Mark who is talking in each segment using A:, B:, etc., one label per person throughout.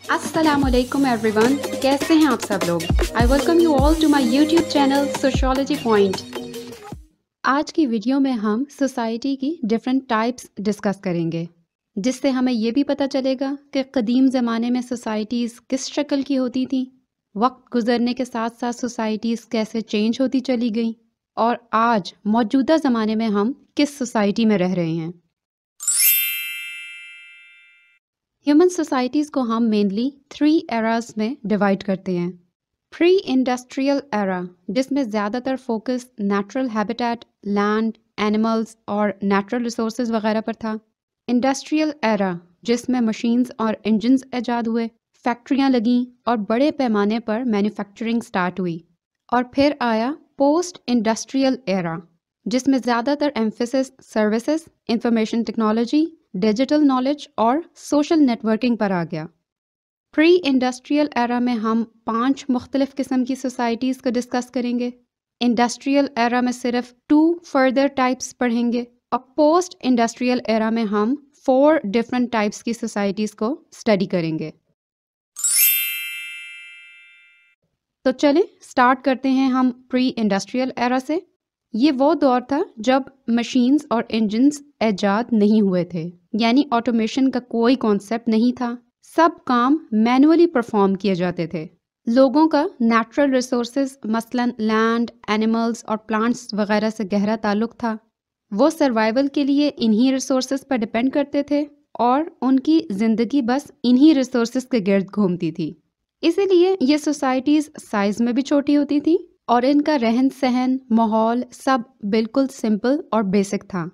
A: السلام علیکم every one, کیسے ہیں آپ سب لوگ؟ I welcome you all to my YouTube channel sociology point. آج کی ویڈیو میں ہم سوسائٹی کی ڈفرینٹ ٹائپس ڈسکس کریں گے، جس سے ہمیں یہ بھی پتہ چلے گا کہ قدیم زمانے میں سوسائٹیز کس شکل کی ہوتی تھیں، وقت گزرنے کے ساتھ ساتھ سوسائٹیز کیسے چینج ہوتی چلی گئیں، اور آج موجودہ زمانے میں ہم کس سوسائٹی میں رہ رہے ہیں۔ ہیومن سوسائٹیز کو ہم مینلی 3 ایراز میں ڈیوائڈ کرتے ہیں۔ پری انڈسٹریل ایرا، جس میں زیادہ تر focus natural habitat, land, animals اور نیچرل ریسورسز وغیرہ پر تھا۔ انڈسٹریل ایرا، جس میں مشینز اور انجنز ایجاد ہوئے، فیکٹریاں لگیں اور بڑے پیمانے پر مینوفیکچرنگ سٹارٹ ہوئی۔ اور پھر آیا پوسٹ انڈسٹریل ایرا، جس میں زیادہ تر emphasis services, information technology, digital knowledge اور سوشل نیٹ ورکنگ پر آ گیا۔ پری انڈسٹریل ایرا میں ہم 5 مختلف قسم کی سوسائٹیز کو ڈسکس کریں گے۔ انڈسٹریل ایرا میں صرف 2 فردر ٹائپس پڑھیں گے، اور پوسٹ انڈسٹریل ایرا میں ہم 4 ڈفرینٹ ٹائپس کی سوسائٹیز کو اسٹڈی کریں گے۔ تو چلیں اسٹارٹ کرتے ہیں ہم پری انڈسٹریل ایرا سے۔ یہ وہ دور تھا جب مشینز اور انجنز ایجاد نہیں ہوئے تھے، یعنی آٹومیشن کا کوئی کانسیپٹ نہیں تھا، سب کام مینولی پرفارم کیے جاتے تھے۔ لوگوں کا نیچرل ریسورسز مثلاً لینڈ، اینیملز اور پلانٹس وغیرہ سے گہرا تعلق تھا۔ وہ سروائیول کے لیے انہی ریسورسز پر ڈپینڈ کرتے تھے، اور ان کی زندگی بس انہی ریسورسز کے گرد گھومتی تھی۔ اسی لیے یہ سوسائٹیز سائز میں بھی چھوٹی ہوتی تھیں، اور ان کا رہن سہن، ماحول سب بالکل سمپل اور بیسک تھا۔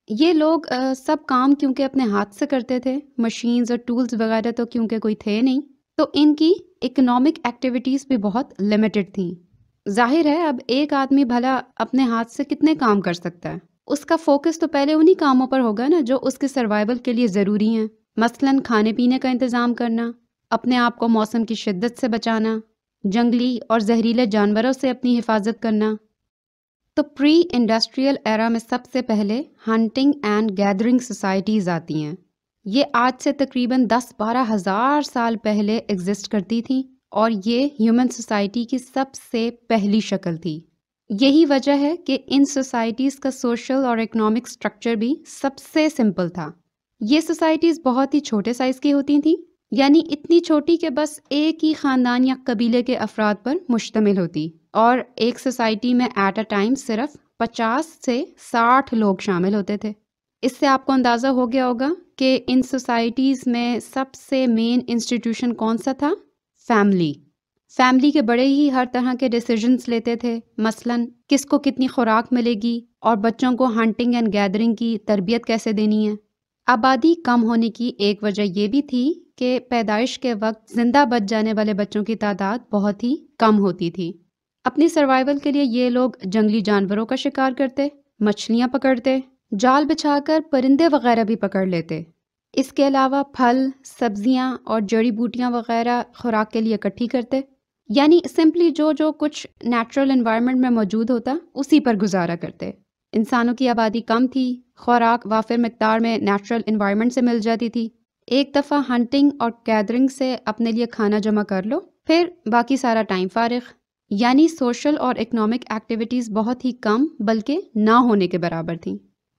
A: یہ لوگ سب کام کیونکہ اپنے ہاتھ سے کرتے تھے، مشینز اور ٹولز وغیرہ تو کیونکہ کوئی تھے نہیں، تو ان کی اکنامک ایکٹیویٹیز بھی بہت لمیٹڈ تھیں۔ ظاہر ہے اب ایک آدمی بھلا اپنے ہاتھ سے کتنے کام کر سکتا ہے؟ اس کا فوکس تو پہلے انہی کاموں پر ہوگا نا جو اس کے سروائیول کے لیے ضروری ہیں، مثلاً کھانے پینے کا انتظام کرنا، اپنے آپ کو موسم کی شدت سے بچانا، جنگلی اور زہریلے جانوروں سے اپنی حفاظت کرنا۔ تو پری انڈسٹریل ایرا میں سب سے پہلے ہنٹنگ اینڈ گیدرنگ سوسائٹیز آتی ہیں۔ یہ آج سے تقریباً 10-12 ہزار سال پہلے ایگزسٹ کرتی تھیں، اور یہ ہیومن سوسائٹی کی سب سے پہلی شکل تھی۔ یہی وجہ ہے کہ ان سوسائٹیز کا سوشل اور اکنامک سٹرکچر بھی سب سے سمپل تھا۔ یہ سوسائٹیز بہت ہی چھوٹے سائز کی ہوتی تھیں، یعنی اتنی چھوٹی کہ بس ایک ہی خاندان یا قبیلے کے افراد پر مشتمل ہوتی، اور ایک سوسائٹی میں ایٹ اے ٹائم صرف 50 سے 60 لوگ شامل ہوتے تھے۔ اس سے آپ کو اندازہ ہو گیا ہوگا کہ ان سوسائٹیز میں سب سے مین انسٹیٹیوشن کون سا تھا؟ فیملی کے بڑے ہی ہر طرح کے ڈیسیجنز لیتے تھے، مثلاً کس کو کتنی خوراک ملے گی، اور بچوں کو ہنٹنگ اینڈ گیدرنگ کی تربیت کیسے دینی ہے۔ آبادی کم ہونے کی ایک وجہ یہ بھی تھی کہ پیدائش کے وقت زندہ بچ جانے والے بچوں کی تعداد بہت ہی کم ہوتی تھی۔ اپنی سروائیول کے لیے یہ لوگ جنگلی جانوروں کا شکار کرتے، مچھلیاں پکڑتے، جال بچھا کر پرندے وغیرہ بھی پکڑ لیتے۔ اس کے علاوہ پھل، سبزیاں اور جڑی بوٹیاں وغیرہ خوراک کے لیے اکٹھی کرتے، یعنی سمپلی جو کچھ نیچرل انوائرمنٹ میں موجود ہوتا اسی پر گزارا کرتے۔ انسانوں کی آبادی کم تھی، خوراک وافر مقدار میں نیچرل انوائرمنٹ سے مل جاتی تھی۔ ایک دفعہ ہنٹنگ اور گیدرنگ سے اپنے لیے کھانا جمع کر لو، پھر باقی سارا ٹائم فارغ، یعنی سوشل اور اکنامک ایکٹیویٹیز بہت ہی کم بلکہ نہ ہونے کے برابر تھیں۔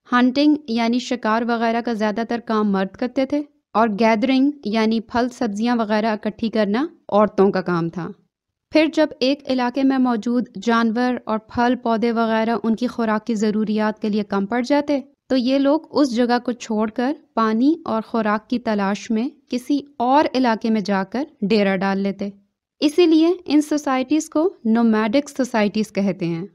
A: ہنٹنگ یعنی شکار وغیرہ کا زیادہ تر کام مرد کرتے تھے، اور گیدرنگ یعنی پھل سبزیاں وغیرہ اکٹھی کرنا عورتوں کا کام تھا۔ پھر جب ایک علاقے میں موجود جانور اور پھل پودے وغیرہ ان کی خوراک کی ضروریات کے لیے کم پڑ جاتے، تو یہ لوگ اس جگہ کو چھوڑ کر پانی اور خوراک کی تلاش میں کسی اور علاقے میں جا کر ڈیرا ڈال لیتے۔ اسی لیے ان سوسائٹیز کو نومیڈک سوسائٹیز کہتے ہیں،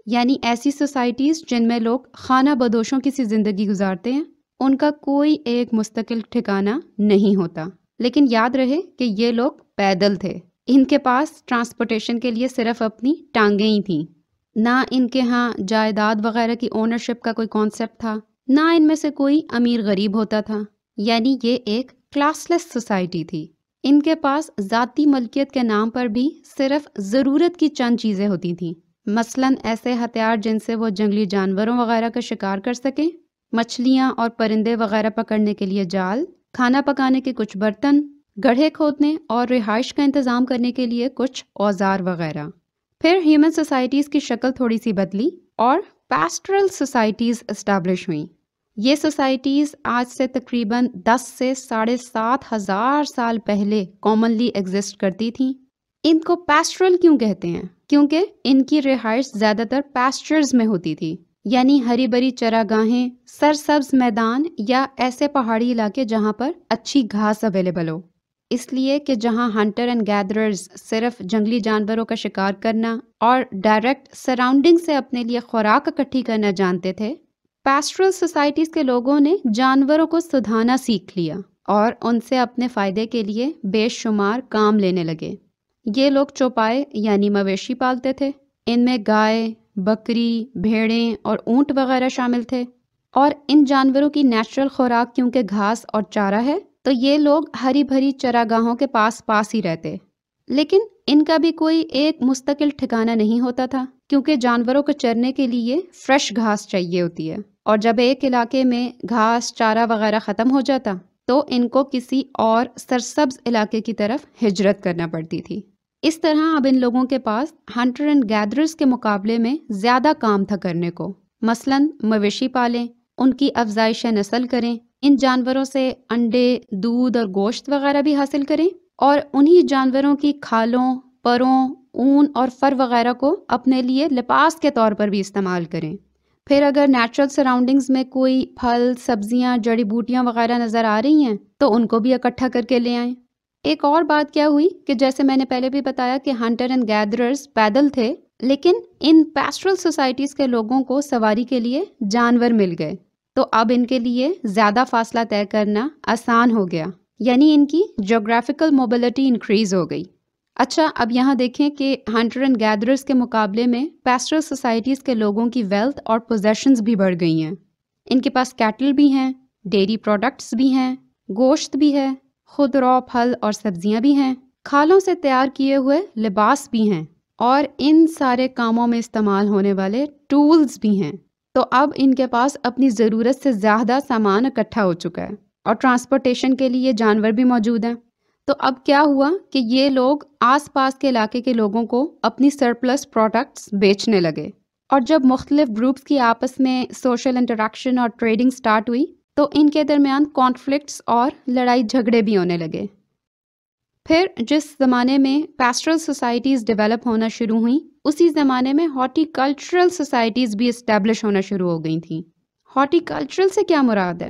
A: یعنی ایسی سوسائٹیز جن میں لوگ خانہ بدوشوں کی سی زندگی گزارتے ہیں، ان کا کوئی ایک مستقل ٹھکانہ نہیں ہوتا۔ لیکن یاد رہے کہ یہ لوگ پیدل تھے، ان کے پاس ٹرانسپورٹیشن کے لیے صرف اپنی ٹانگیں ہی تھیں، نہ ان کے ہاں جائیداد وغیرہ کی اونرشپ کا کوئی کانسیپٹ تھا، نہ ان میں سے کوئی امیر غریب ہوتا تھا، یعنی یہ ایک کلاس لیس سوسائٹی تھی۔ ان کے پاس ذاتی ملکیت کے نام پر بھی صرف ضرورت کی چند چیزیں ہوتی تھیں، مثلاً ایسے ہتھیار جن سے وہ جنگلی جانوروں وغیرہ کا شکار کر سکیں، مچھلیاں اور پرندے وغیرہ پکڑنے کے لیے جال، کھانا پکانے کے کچھ برتن، گڑھے کھودنے اور رہائش کا انتظام کرنے کے لیے کچھ اوزار وغیرہ۔ پھر ہیومن سوسائٹیز کی شکل تھوڑی سی بدلی اور پیسٹرل سوسائٹیز اسٹیبلش ہوئیں۔ یہ سوسائٹیز آج سے تقریباً 10 سے 7,500 سال پہلے کامنلی ایگزسٹ کرتی تھیں۔ ان کو پیسٹرل کیوں کہتے ہیں؟ کیونکہ ان کی رہائش زیادہ تر پیسچرز میں ہوتی تھی، یعنی ہری بھری چراگاہیں، سرسبز میدان یا ایسے پہاڑی علاقے جہاں پر اچھی گھاس اویلیبل ہو۔ اس لیے کہ جہاں ہنٹر اینڈ گیدررز صرف جنگلی جانوروں کا شکار کرنا اور ڈائریکٹ سراؤنڈنگ سے اپنے لیے خوراک اکٹھی کرنا جانتے تھے، پیسٹرل سوسائٹیز کے لوگوں نے جانوروں کو سدھانا سیکھ لیا اور ان سے اپنے فائدے کے لیے بے شمار کام لینے لگے۔ یہ لوگ چوپائے یعنی مویشی پالتے تھے، ان میں گائے، بکری، بھیڑیں اور اونٹ وغیرہ شامل تھے، اور ان جانوروں کی نیچرل خوراک کیونکہ گھاس اور چارہ ہے تو یہ لوگ ہری بھری چراگاہوں کے پاس ہی رہتے۔ لیکن ان کا بھی کوئی ایک مستقل ٹھکانہ نہیں ہوتا تھا، کیونکہ جانوروں کو چرنے کے لیے فریش گھاس چاہیے ہوتی ہے، اور جب ایک علاقے میں گھاس چارہ وغیرہ ختم ہو جاتا تو ان کو کسی اور سرسبز علاقے کی طرف ہجرت کرنا پڑتی تھی۔ اس طرح اب ان لوگوں کے پاس ہنٹر اینڈ گیدررز کے مقابلے میں زیادہ کام تھا کرنے کو، مثلاً مویشی پالیں، ان کی افزائش نسل کریں، ان جانوروں سے انڈے، دودھ اور گوشت وغیرہ بھی حاصل کریں، اور انہی جانوروں کی کھالوں، پروں، اون اور فر وغیرہ کو اپنے لیے لباس کے طور پر بھی استعمال کریں۔ پھر اگر نیچرل سراؤنڈنگز میں کوئی پھل، سبزیاں، جڑی بوٹیاں وغیرہ نظر آ رہی ہیں تو ان کو بھی اکٹھا کر کے لے آئیں۔ ایک اور بات کیا ہوئی کہ جیسے میں نے پہلے بھی بتایا کہ ہنٹر اینڈ گیدررز پیدل تھے، لیکن ان پیسٹرل سوسائٹیز کے لوگوں کو سواری کے لیے جانور مل گئے، تو اب ان کے لیے زیادہ فاصلہ طے کرنا آسان ہو گیا، یعنی ان کی جیوگرافیکل موبلٹی انکریز ہو گئی۔ اچھا، اب یہاں دیکھیں کہ ہنٹر اینڈ گیدررز کے مقابلے میں پیسٹرل سوسائٹیز کے لوگوں کی ویلتھ اور پوزیشنز بھی بڑھ گئی ہیں۔ ان کے پاس کیٹل بھی ہیں، ڈیری پروڈکٹس بھی ہیں، گوشت بھی ہے، خودرو پھل اور سبزیاں بھی ہیں، کھالوں سے تیار کیے ہوئے لباس بھی ہیں، اور ان سارے کاموں میں استعمال ہونے والے ٹولز بھی ہیں۔ تو اب ان کے پاس اپنی ضرورت سے زیادہ سامان اکٹھا ہو چکا ہے، اور ٹرانسپورٹیشن کے لیے جانور بھی موجود ہیں۔ تو اب کیا ہوا کہ یہ لوگ آس پاس کے علاقے کے لوگوں کو اپنی سرپلس پروڈکٹس بیچنے لگے، اور جب مختلف گروپس کی آپس میں سوشل انٹریکشن اور ٹریڈنگ سٹارٹ ہوئی تو ان کے درمیان کانفلکٹس اور لڑائی جھگڑے بھی ہونے لگے۔ پھر جس زمانے میں پیسٹرل سوسائٹیز ڈیولپ ہونا شروع ہوئیں، اسی زمانے میں ہارٹی کلچرل سوسائٹیز بھی اسٹیبلش ہونا شروع ہو گئی تھیں۔ ہارٹی کلچرل سے کیا مراد ہے؟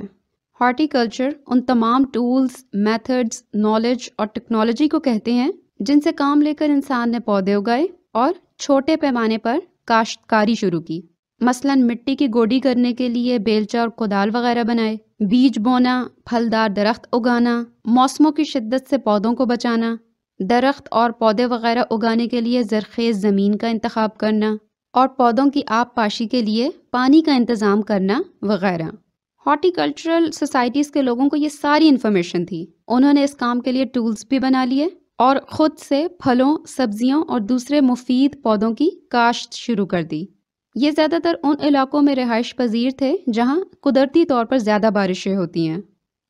A: ہارٹی کلچر ان تمام ٹولز، میتھڈز، نالج اور ٹیکنالوجی کو کہتے ہیں جن سے کام لے کر انسان نے پودے اگائے اور چھوٹے پیمانے پر کاشتکاری شروع کی، مثلاً مٹی کی گوڈی کرنے کے لیے بیلچا اور کدال وغیرہ بنائے، بیج بونا، پھلدار درخت اگانا، موسموں کی شدت سے پودوں کو بچانا، درخت اور پودے وغیرہ اگانے کے لیے زرخیز زمین کا انتخاب کرنا، اور پودوں کی آب پاشی کے لیے پانی کا انتظام کرنا وغیرہ۔ ہارٹی کلچرل سوسائٹیز کے لوگوں کو یہ ساری انفارمیشن تھی، انہوں نے اس کام کے لیے ٹولز بھی بنا لیے اور خود سے پھلوں، سبزیوں اور دوسرے مفید پودوں کی کاشت شروع کر دی۔ یہ زیادہ تر ان علاقوں میں رہائش پذیر تھے جہاں قدرتی طور پر زیادہ بارشیں ہوتی ہیں،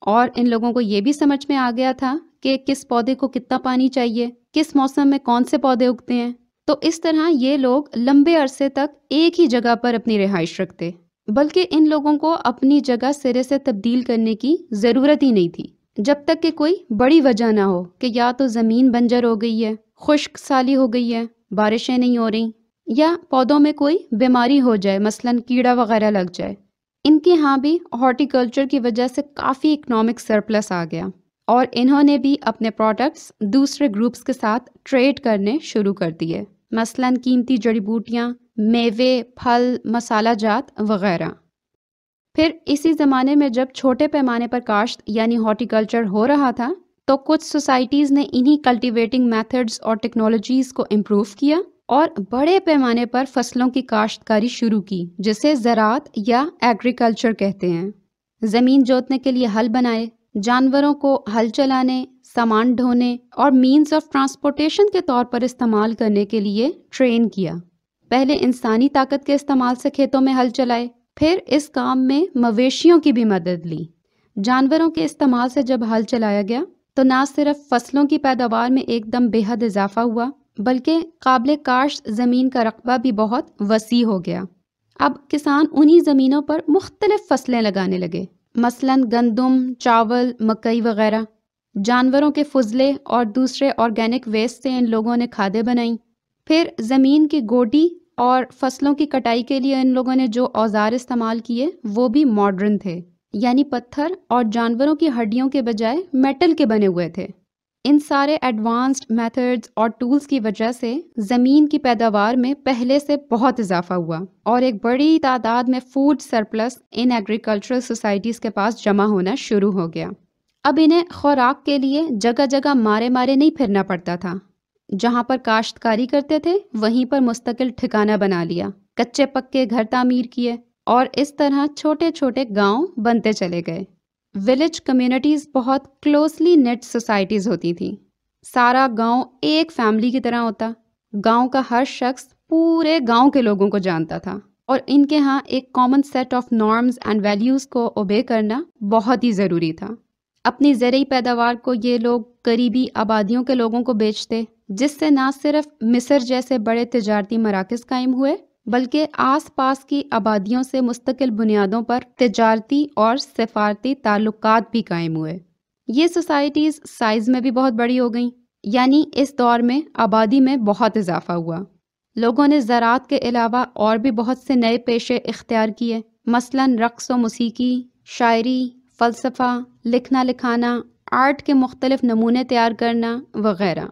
A: اور ان لوگوں کو یہ بھی سمجھ میں آ گیا تھا کہ کس پودے کو کتنا پانی چاہیے، کس موسم میں کون سے پودے اگتے ہیں۔ تو اس طرح یہ لوگ لمبے عرصے تک ایک ہی جگہ پر اپنی رہائش رکھتے، بلکہ ان لوگوں کو اپنی جگہ سرے سے تبدیل کرنے کی ضرورت ہی نہیں تھی، جب تک کہ کوئی بڑی وجہ نہ ہو کہ یا تو زمین بنجر ہو گئی ہے، خشک سالی ہو گئی ہے، بارشیں نہیں ہو رہی، یا پودوں میں کوئی بیماری ہو جائے، مثلاً کیڑا وغیرہ لگ جائے۔ ان کے ہاں بھی ہارٹی کلچر کی وجہ سے کافی اکنامک سرپلس آ گیا، اور انہوں نے بھی اپنے پروڈکٹس دوسرے گروپس کے ساتھ ٹریڈ کرنے شروع کر دیے، مثلاً قیمتی جڑی بوٹیاں، میوے، پھل، مسالہ جات وغیرہ۔ پھر اسی زمانے میں جب چھوٹے پیمانے پر کاشت یعنی ہارٹی کلچر ہو رہا تھا تو کچھ سوسائٹیز نے انہی کلٹیویٹنگ میتھڈز اور ٹیکنالوجیز کو امپروو کیا اور بڑے پیمانے پر فصلوں کی کاشتکاری شروع کی، جسے زراعت یا ایگریکلچر کہتے ہیں۔ زمین جوتنے کے لیے ہل بنائے، جانوروں کو ہل چلانے، سامان ڈھونے اور مینز آف ٹرانسپورٹیشن کے طور پر استعمال کرنے کے لیے ٹرین کیا۔ پہلے انسانی طاقت کے استعمال سے کھیتوں میں ہل چلائے، پھر اس کام میں مویشیوں کی بھی مدد لی۔ جانوروں کے استعمال سے جب ہل چلایا گیا تو نہ صرف فصلوں کی پیداوار میں ایک دم بے حد اضافہ ہوا بلکہ قابل کاشت زمین کا رقبہ بھی بہت وسیع ہو گیا۔ اب کسان انہی زمینوں پر مختلف فصلیں لگانے لگے، مثلاً گندم، چاول، مکئی وغیرہ۔ جانوروں کے فضلے اور دوسرے آرگینک ویسٹ سے ان لوگوں نے کھادیں بنائیں۔ پھر زمین کی گوڈی اور فصلوں کی کٹائی کے لیے ان لوگوں نے جو اوزار استعمال کیے وہ بھی ماڈرن تھے، یعنی پتھر اور جانوروں کی ہڈیوں کے بجائے میٹل کے بنے ہوئے تھے۔ ان سارے ایڈوانسڈ میتھڈز اور ٹولز کی وجہ سے زمین کی پیداوار میں پہلے سے بہت اضافہ ہوا اور ایک بڑی تعداد میں فوڈ سرپلس ان ایگریکلچرل سوسائٹیز کے پاس جمع ہونا شروع ہو گیا۔ اب انہیں خوراک کے لیے جگہ جگہ مارے نہیں پھرنا پڑتا تھا۔ جہاں پر کاشتکاری کرتے تھے وہیں پر مستقل ٹھکانہ بنا لیا، کچے پکے گھر تعمیر کیے اور اس طرح چھوٹے چھوٹے گاؤں بنتے چلے گئے۔ ولیج کمیونٹیز بہت کلوزلی نیٹ سوسائٹیز ہوتی تھیں۔ سارا گاؤں ایک فیملی کی طرح ہوتا، گاؤں کا ہر شخص پورے گاؤں کے لوگوں کو جانتا تھا اور ان کے ہاں ایک common set of norms and values کو اوبے کرنا بہت ہی ضروری تھا۔ اپنی زرعی پیداوار کو یہ لوگ قریبی آبادیوں کے لوگوں کو بیچتے، جس سے نہ صرف مصر جیسے بڑے تجارتی مراکز قائم ہوئے بلکہ آس پاس کی آبادیوں سے مستقل بنیادوں پر تجارتی اور سفارتی تعلقات بھی قائم ہوئے۔ یہ سوسائٹیز سائز میں بھی بہت بڑی ہو گئیں، یعنی اس دور میں آبادی میں بہت اضافہ ہوا۔ لوگوں نے زراعت کے علاوہ اور بھی بہت سے نئے پیشے اختیار کیے، مثلاً رقص و موسیقی، شاعری، فلسفہ، لکھنا لکھانا، آرٹ کے مختلف نمونے تیار کرنا وغیرہ۔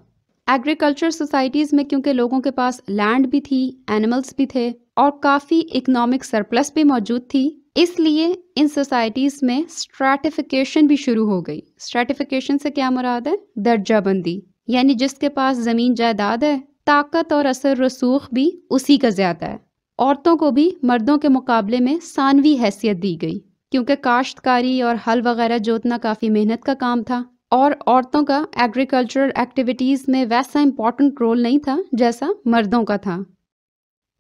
A: ایگریکلچر سوسائٹیز میں کیونکہ لوگوں کے پاس لینڈ بھی تھی، اینیملز بھی تھے اور کافی اکنامک سرپلس بھی موجود تھی، اس لیے ان سوسائٹیز میں اسٹریٹیفیکیشن بھی شروع ہو گئی۔ اسٹریٹیفیکیشن سے کیا مراد ہے؟ درجہ بندی، یعنی جس کے پاس زمین جائیداد ہے، طاقت اور اثر رسوخ بھی اسی کا زیادہ ہے۔ عورتوں کو بھی مردوں کے مقابلے میں ثانوی حیثیت دی گئی، کیونکہ کاشتکاری اور ہل وغیرہ جوتنا کافی محنت کا کام تھا اور عورتوں کا ایگریکلچرل ایکٹیویٹیز میں ویسا امپورٹنٹ رول نہیں تھا جیسا مردوں کا تھا۔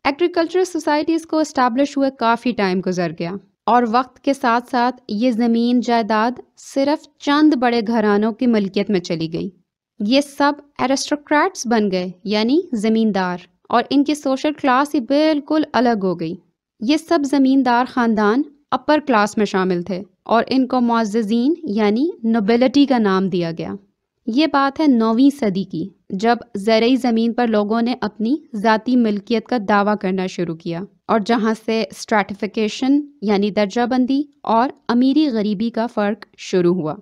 A: ایگریکلچرل سوسائٹیز کو اسٹیبلش ہوئے کافی ٹائم گزر گیا اور وقت کے ساتھ ساتھ یہ زمین جائیداد صرف چند بڑے گھرانوں کی ملکیت میں چلی گئی۔ یہ سب ایرسٹوکریٹس بن گئے، یعنی زمیندار، اور ان کی سوشل کلاس ہی بالکل الگ ہو گئی۔ یہ سب زمیندار خاندان اپر کلاس میں شامل تھے اور ان کو معززین یعنی نوبلٹی کا نام دیا گیا۔ یہ بات ہے 9ویں صدی کی، جب زرعی زمین پر لوگوں نے اپنی ذاتی ملکیت کا دعویٰ کرنا شروع کیا اور جہاں سے اسٹریٹیفیکیشن یعنی درجہ بندی اور امیری غریبی کا فرق شروع ہوا۔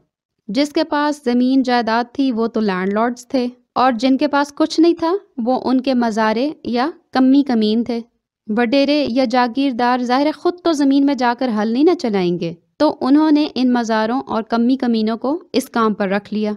A: جس کے پاس زمین جائیداد تھی وہ تو لینڈ لارڈز تھے اور جن کے پاس کچھ نہیں تھا وہ ان کے مزارے یا کمی کمین تھے۔ وڈیرے یا جاگیردار ظاہر خود تو زمین میں جا کر ہل نہیں نہ چلائیں گے، تو انہوں نے ان مزاروں اور کمی کمینوں کو اس کام پر رکھ لیا۔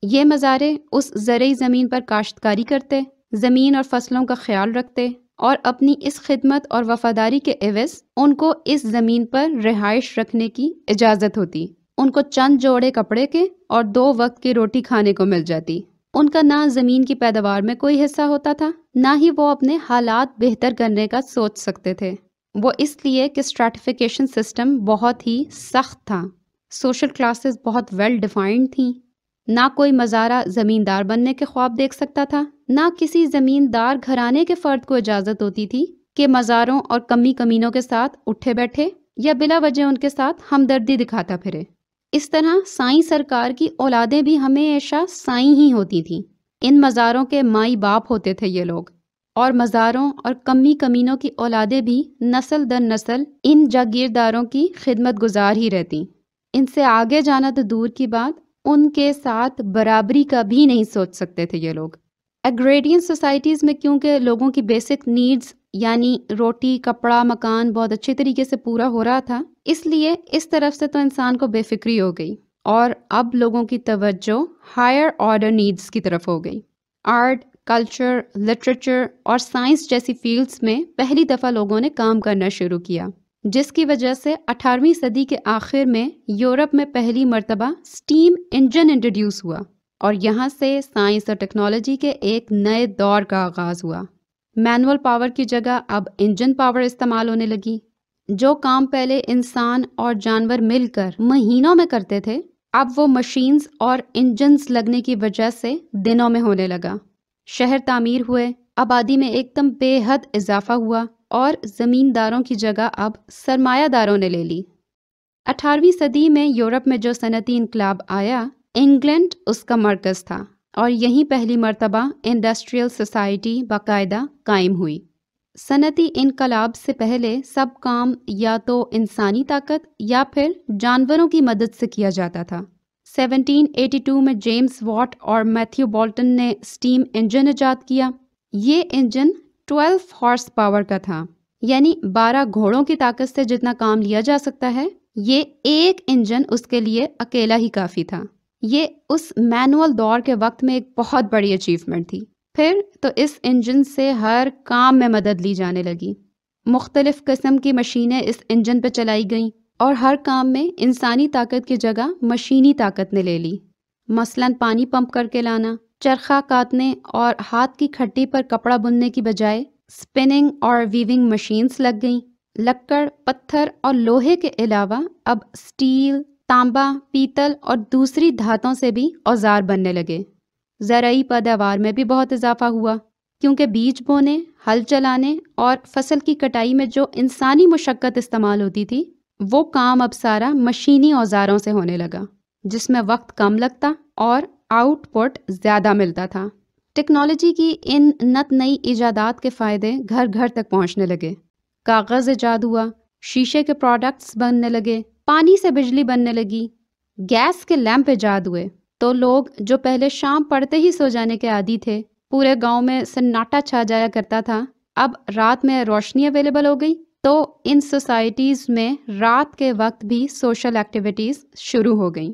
A: یہ مزارے اس زرعی زمین پر کاشتکاری کرتے، زمین اور فصلوں کا خیال رکھتے اور اپنی اس خدمت اور وفاداری کے عوض ان کو اس زمین پر رہائش رکھنے کی اجازت ہوتی۔ ان کو چند جوڑے کپڑے کے اور 2 وقت کی روٹی کھانے کو مل جاتی۔ ان کا نہ زمین کی پیداوار میں کوئی حصہ ہوتا تھا، نہ ہی وہ اپنے حالات بہتر کرنے کا سوچ سکتے تھے۔ وہ اس لیے کہ اسٹریٹیفیکیشن سسٹم بہت ہی سخت تھا، سوشل کلاسز بہت ویل ڈیفائنڈ تھیں، نہ کوئی مزارع زمیندار بننے کے خواب دیکھ سکتا تھا، نہ کسی زمیندار گھرانے کے فرد کو اجازت ہوتی تھی کہ مزاروں اور کمی کمینوں کے ساتھ اٹھے بیٹھے یا بلا وجہ ان کے ساتھ ہمدردی دکھاتا پھرے۔ اس طرح سائیں سرکار کی اولادیں بھی ہمیشہ سائیں ہی ہوتی تھیں۔ ان مزاروں کے مائی باپ ہوتے تھے یہ لوگ، اور مزاروں اور کمی کمینوں کی اولادیں بھی نسل در نسل ان جاگیرداروں کی خدمت گزار ہی رہتی۔ ان سے آگے جانا تو دور کی بات، ان کے ساتھ برابری کا بھی نہیں سوچ سکتے تھے یہ لوگ۔ ایگریرین سوسائٹیز میں کیونکہ لوگوں کی بیسک نیڈز یعنی روٹی، کپڑا، مکان بہت اچھے طریقے سے پورا ہو رہا تھا، اس لیے اس طرف سے تو انسان کو بے فکری ہو گئی اور اب لوگوں کی توجہ ہائر آرڈر نیڈز کی طرف ہو گئی۔ آرٹ، کلچر، لٹریچر اور سائنس جیسی فیلڈز میں پہلی دفعہ لوگوں نے کام کرنا شروع کیا، جس کی وجہ سے 18ویں صدی کے آخر میں یورپ میں پہلی مرتبہ اسٹیم انجن انٹروڈیوس ہوا اور یہاں سے سائنس اور ٹیکنالوجی کے ایک نئے دور کا آغاز ہوا۔ مینول پاور کی جگہ اب انجن پاور استعمال ہونے لگی۔ جو کام پہلے انسان اور جانور مل کر مہینوں میں کرتے تھے، اب وہ مشینز اور انجنز لگنے کی وجہ سے دنوں میں ہونے لگا۔ شہر تعمیر ہوئے، آبادی میں ایک دم بے حد اضافہ ہوا اور زمینداروں کی جگہ اب سرمایہ داروں نے لے لی۔ 18ویں صدی میں یورپ میں جو صنعتی انقلاب آیا، انگلینڈ اس کا مرکز تھا اور یہیں پہلی مرتبہ انڈسٹریل سوسائٹی باقاعدہ قائم ہوئی۔ صنعتی انقلاب سے پہلے سب کام یا تو انسانی طاقت یا پھر جانوروں کی مدد سے کیا جاتا تھا۔ 1782 میں جیمز واٹ اور میتھیو بولٹن نے سٹیم انجن ایجاد کیا۔ یہ انجن 12 ہارس پاور کا تھا، یعنی 12 گھوڑوں کی طاقت سے جتنا کام لیا جا سکتا ہے، یہ ایک انجن اس کے لیے اکیلا ہی کافی تھا۔ یہ اس مینول دور کے وقت میں ایک بہت بڑی اچیومنٹ تھی۔ پھر تو اس انجن سے ہر کام میں مدد لی جانے لگی۔ مختلف قسم کی مشینیں اس انجن پہ چلائی گئیں اور ہر کام میں انسانی طاقت کی جگہ مشینی طاقت نے لے لی۔ مثلاً پانی پمپ کر کے لانا، چرخہ کاٹنے اور ہاتھ کی کھٹی پر کپڑا بننے کی بجائے اسپننگ اور ویونگ مشینز لگ گئیں۔ لکڑ، پتھر اور لوہے کے علاوہ اب سٹیل، تانبا، پیتل اور دوسری دھاتوں سے بھی اوزار بننے لگے۔ زرعی پیداوار میں بھی بہت اضافہ ہوا، کیونکہ بیج بونے، ہل چلانے اور فصل کی کٹائی میں جو انسانی مشقت استعمال ہوتی تھی، وہ کام اب سارا مشینی اوزاروں سے ہونے لگا، جس میں وقت کم لگتا اور آؤٹ پٹ زیادہ ملتا تھا۔ ٹیکنالوجی کی ان نت نئی ایجادات کے فائدے گھر گھر تک پہنچنے لگے۔ کاغذ ایجاد ہوا، شیشے کے پروڈکٹس بننے لگے، پانی سے بجلی بننے لگی، گیس کے لیمپ ایجاد ہوئے، تو لوگ جو پہلے شام پڑتے ہی سو جانے کے عادی تھے، پورے گاؤں میں سناٹا چھا جایا کرتا تھا، اب رات میں روشنی اویلیبل ہو گئی، تو ان سوسائٹیز میں رات کے وقت بھی سوشل ایکٹیویٹیز شروع ہو گئیں۔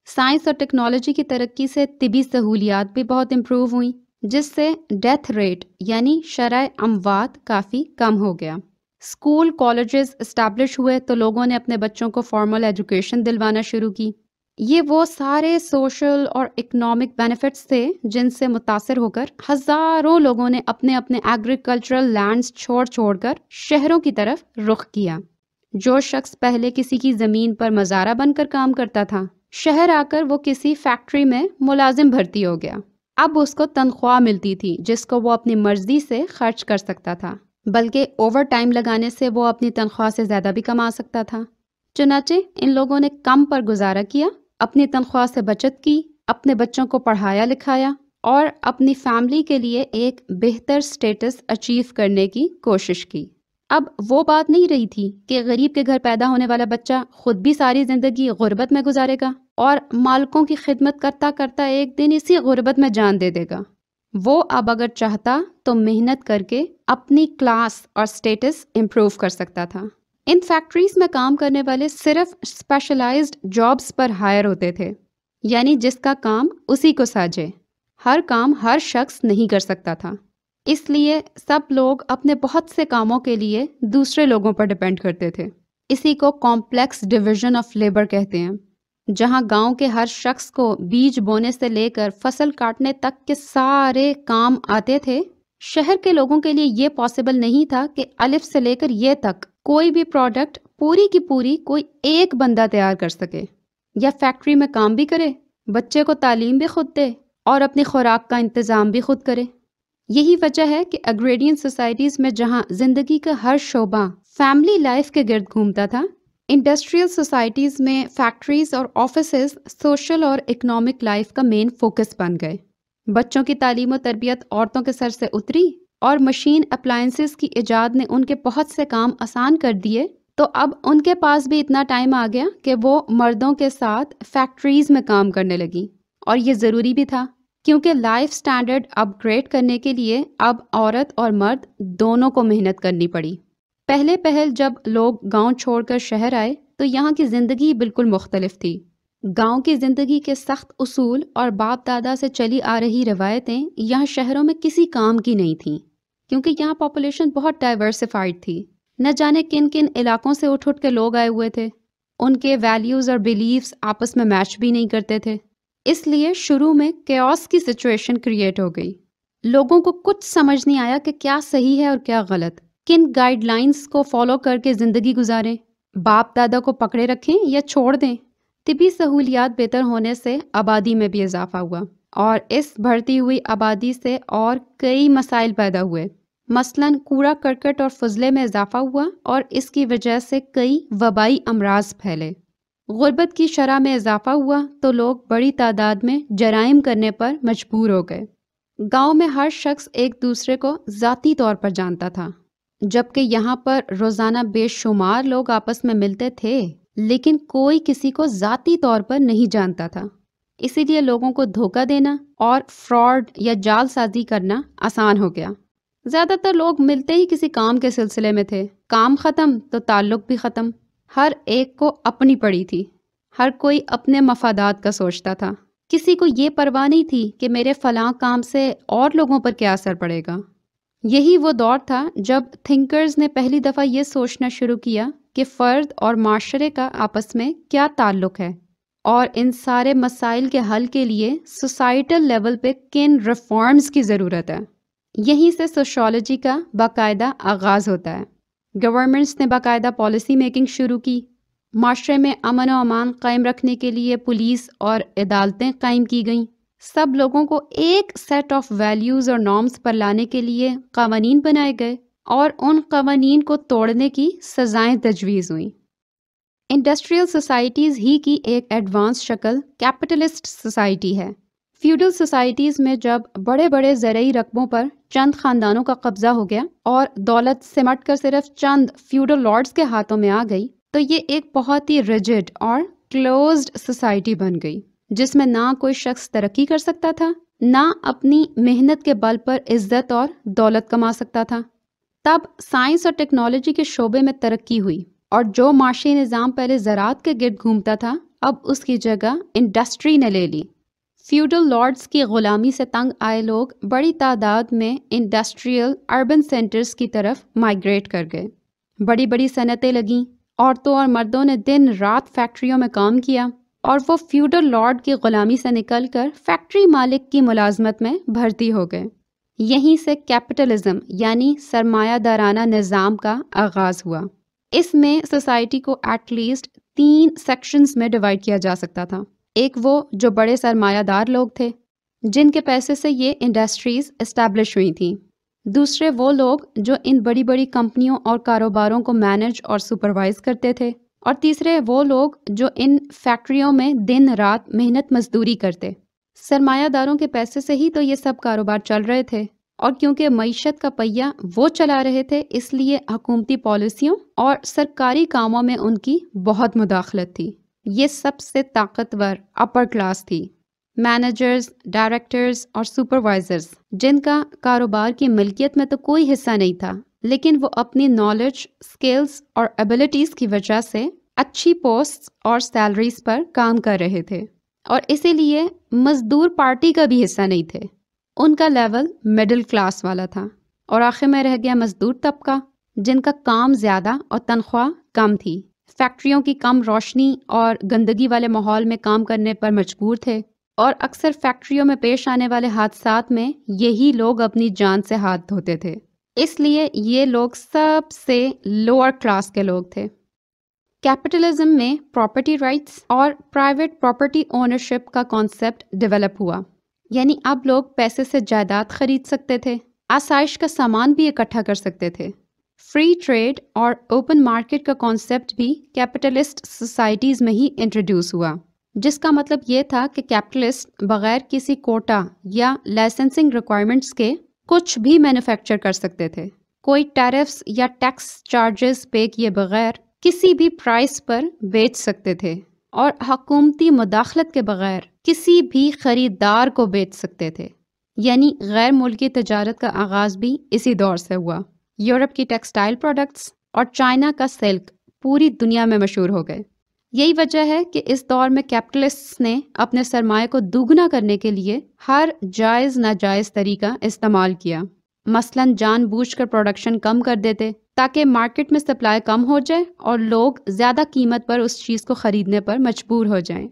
A: سائنس اور ٹیکنالوجی کی ترقی سے طبی سہولیات بھی بہت امپروو ہوئیں، جس سے ڈیتھ ریٹ یعنی شرح اموات کافی کم ہو گیا۔ اسکول، کالجز اسٹیبلش ہوئے تو لوگوں نے اپنے بچوں کو فارمل ایجوکیشن دلوانا شروع کی۔ یہ وہ سارے سوشل اور اکنامک بینیفٹس تھے جن سے متاثر ہو کر ہزاروں لوگوں نے اپنے اپنے ایگریکلچرل لینڈز چھوڑ کر شہروں کی طرف رخ کیا۔ جو شخص پہلے کسی کی زمین پر مزارع بن کر کام کرتا تھا، شہر آ کر وہ کسی فیکٹری میں ملازم بھرتی ہو گیا۔ اب اس کو تنخواہ ملتی تھی جس کو وہ اپنی مرضی سے خرچ کر سکتا تھا، بلکہ اوور ٹائم لگانے سے وہ اپنی تنخواہ سے زیادہ بھی کما سکتا تھا۔ چنانچہ ان لوگوں نے کم پر گزارا کیا، اپنی تنخواہ سے بچت کی، اپنے بچوں کو پڑھایا لکھایا اور اپنی فیملی کے لیے ایک بہتر سٹیٹس اچیو کرنے کی کوشش کی۔ اب وہ بات نہیں رہی تھی کہ غریب کے گھر پیدا ہونے والا بچہ خود بھی ساری زندگی غربت میں گزارے گا اور مالکوں کی خدمت کرتا کرتا ایک دن اسی غربت میں جان دے دے گا۔ وہ اب اگر چاہتا تو محنت کر کے اپنی کلاس اور سٹیٹس امپروو کر سکتا تھا۔ ان فیکٹریز میں کام کرنے والے صرف اسپیشلائزڈ جابز پر ہائر ہوتے تھے، یعنی جس کا کام اسی کو ساجے۔ ہر کام ہر شخص نہیں کر سکتا تھا، اس لیے سب لوگ اپنے بہت سے کاموں کے لیے دوسرے لوگوں پر ڈپینڈ کرتے تھے۔ اسی کو کمپلیکس ڈویژن آف لیبر کہتے ہیں، جہاں گاؤں کے ہر شخص کو بیج بونے سے لے کر فصل کاٹنے تک کے سارے کام آتے تھے۔ شہر کے لوگوں کے لیے یہ پاسبل نہیں تھا کہ الف سے لے کر یہ تک کوئی بھی پروڈکٹ پوری کی پوری کوئی ایک بندہ تیار کر سکے، یا فیکٹری میں کام بھی کرے، بچے کو تعلیم بھی خود دے اور اپنی خوراک کا انتظام بھی خود کرے۔ یہی وجہ ہے کہ اگریرین سوسائٹیز میں جہاں زندگی کا ہر شعبہ فیملی لائف کے گرد گھومتا تھا، انڈسٹریل سوسائٹیز میں فیکٹریز اور آفیسز سوشل اور اکنامک لائف کا مین فوکس بن گئے۔ بچوں کی تعلیم و تربیت عورتوں کے سر سے اتری اور مشین اپلائنسز کی ایجاد نے ان کے بہت سے کام آسان کر دیے، تو اب ان کے پاس بھی اتنا ٹائم آ گیا کہ وہ مردوں کے ساتھ فیکٹریز میں کام کرنے لگی، اور یہ ضروری بھی تھا کیونکہ لائف سٹینڈرڈ اپ گریڈ کرنے کے لیے اب عورت اور مرد دونوں کو محنت کرنی پڑی۔ پہل جب لوگ گاؤں چھوڑ کر شہر آئے تو یہاں کی زندگی بالکل مختلف تھی۔ گاؤں کی زندگی کے سخت اصول اور باپ دادا سے چلی آ رہی روایتیں یہاں شہروں میں کسی کام کی نہیں تھیں، کیونکہ یہاں پاپولیشن بہت ڈائیورسفائڈ تھی۔ نہ جانے کن کن علاقوں سے اٹھ کے لوگ آئے ہوئے تھے، ان کے ویلیوز اور بیلیفز آپس میں میچ بھی نہیں کرتے تھے، اس لیے شروع میں کیوس کی سچویشن کریٹ ہو گئی۔ لوگوں کو کچھ سمجھ نہیں آیا کہ کیا صحیح ہے اور کیا غلط، کن گائیڈ لائنز کو فالو کر کے زندگی گزاریں، باپ دادا کو پکڑے رکھیں یا چھوڑ دیں۔ طبی سہولیات بہتر ہونے سے آبادی میں بھی اضافہ ہوا، اور اس بڑھتی ہوئی آبادی سے اور کئی مسائل پیدا ہوئے۔ مثلاً کوڑا کرکٹ اور فضلے میں اضافہ ہوا، اور اس کی وجہ سے کئی وبائی امراض پھیلے۔ غربت کی شرح میں اضافہ ہوا تو لوگ بڑی تعداد میں جرائم کرنے پر مجبور ہو گئے۔ گاؤں میں ہر شخص ایک دوسرے کو ذاتی طور پر جانتا تھا، جبکہ یہاں پر روزانہ بے شمار لوگ آپس میں ملتے تھے، لیکن کوئی کسی کو ذاتی طور پر نہیں جانتا تھا۔ اسی لیے لوگوں کو دھوکہ دینا اور فراڈ یا جال سازی کرنا آسان ہو گیا۔ زیادہ تر لوگ ملتے ہی کسی کام کے سلسلے میں تھے، کام ختم تو تعلق بھی ختم۔ ہر ایک کو اپنی پڑی تھی، ہر کوئی اپنے مفادات کا سوچتا تھا، کسی کو یہ پرواہ نہیں تھی کہ میرے فلاں کام سے اور لوگوں پر کیا اثر پڑے گا۔ یہی وہ دور تھا جب تھنکرز نے پہلی دفعہ یہ سوچنا شروع کیا کہ فرد اور معاشرے کا آپس میں کیا تعلق ہے، اور ان سارے مسائل کے حل کے لیے سوسائٹل لیول پہ کن ریفارمز کی ضرورت ہے۔ یہیں سے سوشیالوجی کا باقاعدہ آغاز ہوتا ہے۔ گورنمنٹس نے باقاعدہ پالیسی میکنگ شروع کی، معاشرے میں امن و امان قائم رکھنے کے لیے پولیس اور عدالتیں قائم کی گئیں، سب لوگوں کو ایک سیٹ آف ویلیوز اور نارمز پر لانے کے لیے قوانین بنائے گئے، اور ان قوانین کو توڑنے کی سزائیں تجویز ہوئیں۔ انڈسٹریل سوسائٹیز ہی کی ایک ایڈوانس شکل کیپٹلسٹ سوسائٹی ہے۔ فیوڈل سوسائٹیز میں جب بڑے بڑے زرعی رقبوں پر چند خاندانوں کا قبضہ ہو گیا اور دولت سمٹ کر صرف چند فیوڈل لارڈز کے ہاتھوں میں آ گئی، تو یہ ایک بہت ہی ریجڈ اور کلوزڈ سوسائٹی بن گئی، جس میں نہ کوئی شخص ترقی کر سکتا تھا، نہ اپنی محنت کے بل پر عزت اور دولت کما سکتا تھا۔ تب سائنس اور ٹیکنالوجی کے شعبے میں ترقی ہوئی، اور جو معاشی نظام پہلے زراعت کے گرد گھومتا تھا، اب اس کی جگہ انڈسٹری نے لے لی۔ فیوڈل لارڈز کی غلامی سے تنگ آئے لوگ بڑی تعداد میں انڈسٹریل اربن سینٹرز کی طرف مائیگریٹ کر گئے۔ بڑی بڑی صنعتیں لگیں، عورتوں اور مردوں نے دن رات فیکٹریوں میں کام کیا، اور وہ فیوڈل لارڈ کی غلامی سے نکل کر فیکٹری مالک کی ملازمت میں بھرتی ہو گئے۔ یہیں سے کیپٹلزم یعنی سرمایہ دارانہ نظام کا آغاز ہوا۔ اس میں سوسائٹی کو ایٹ لیسٹ 3 سیکشنز میں ڈیوائڈ کیا جا سکتا تھا۔ ایک وہ جو بڑے سرمایہ دار لوگ تھے، جن کے پیسے سے یہ انڈسٹریز اسٹیبلش ہوئی تھیں۔ دوسرے وہ لوگ جو ان بڑی بڑی کمپنیوں اور کاروباروں کو مینج اور سپروائز کرتے تھے، اور تیسرے وہ لوگ جو ان فیکٹریوں میں دن رات محنت مزدوری کرتے۔ سرمایہ داروں کے پیسے سے ہی تو یہ سب کاروبار چل رہے تھے، اور کیونکہ معیشت کا پہیہ وہ چلا رہے تھے، اس لیے حکومتی پالیسیوں اور سرکاری کاموں میں ان کی بہت مداخلت تھی۔ یہ سب سے طاقتور اپر کلاس تھی، مینیجرز، ڈائریکٹرز اور سپروائزرز، جن کا کاروبار کی ملکیت میں تو کوئی حصہ نہیں تھا، لیکن وہ اپنی نالج، سکلز اور ایبلٹیز کی وجہ سے اچھی پوسٹ اور سیلریز پر کام کر رہے تھے، اور اسی لیے مزدور پارٹی کا بھی حصہ نہیں تھے۔ ان کا لیول مڈل کلاس والا تھا، اور آخر میں رہ گیا مزدور طبقہ، جن کا کام زیادہ اور تنخواہ کم تھی، فیکٹریوں کی کم روشنی اور گندگی والے ماحول میں کام کرنے پر مجبور تھے، اور اکثر فیکٹریوں میں پیش آنے والے حادثات میں یہی لوگ اپنی جان سے ہاتھ دھوتے تھے۔ اس لیے یہ لوگ سب سے لوور کلاس کے لوگ تھے۔ کیپٹلزم میں پراپرٹی رائٹس اور پرائیویٹ پراپرٹی اونرشپ کا کانسیپٹ ڈیولپ ہوا، یعنی اب لوگ پیسے سے جائیداد خرید سکتے تھے، آسائش کا سامان بھی اکٹھا کر سکتے تھے۔ فری ٹریڈ اور اوپن مارکیٹ کا کانسیپٹ بھی کیپٹلسٹ سوسائٹیز میں ہی انٹروڈیوس ہوا، جس کا مطلب یہ تھا کہ کیپٹلسٹ بغیر کسی کوٹا یا لائسنسنگ ریکوائرمنٹس کے کچھ بھی مینوفیکچر کر سکتے تھے، کوئی ٹیرفز یا ٹیکس چارجز پے کیے بغیر کسی بھی پرائس پر بیچ سکتے تھے، اور حکومتی مداخلت کے بغیر کسی بھی خریدار کو بیچ سکتے تھے۔ یعنی غیر ملکی تجارت کا آغاز بھی اسی دور سے ہوا۔ یورپ کی ٹیکسٹائل پروڈکٹس اور چائنا کا سلک پوری دنیا میں مشہور ہو گئے۔ یہی وجہ ہے کہ اس دور میں کیپٹلسٹس نے اپنے سرمایہ کو دوگنا کرنے کے لیے ہر جائز ناجائز طریقہ استعمال کیا۔ مثلاً جان بوجھ کر پروڈکشن کم کر دیتے تاکہ مارکیٹ میں سپلائی کم ہو جائے اور لوگ زیادہ قیمت پر اس چیز کو خریدنے پر مجبور ہو جائیں۔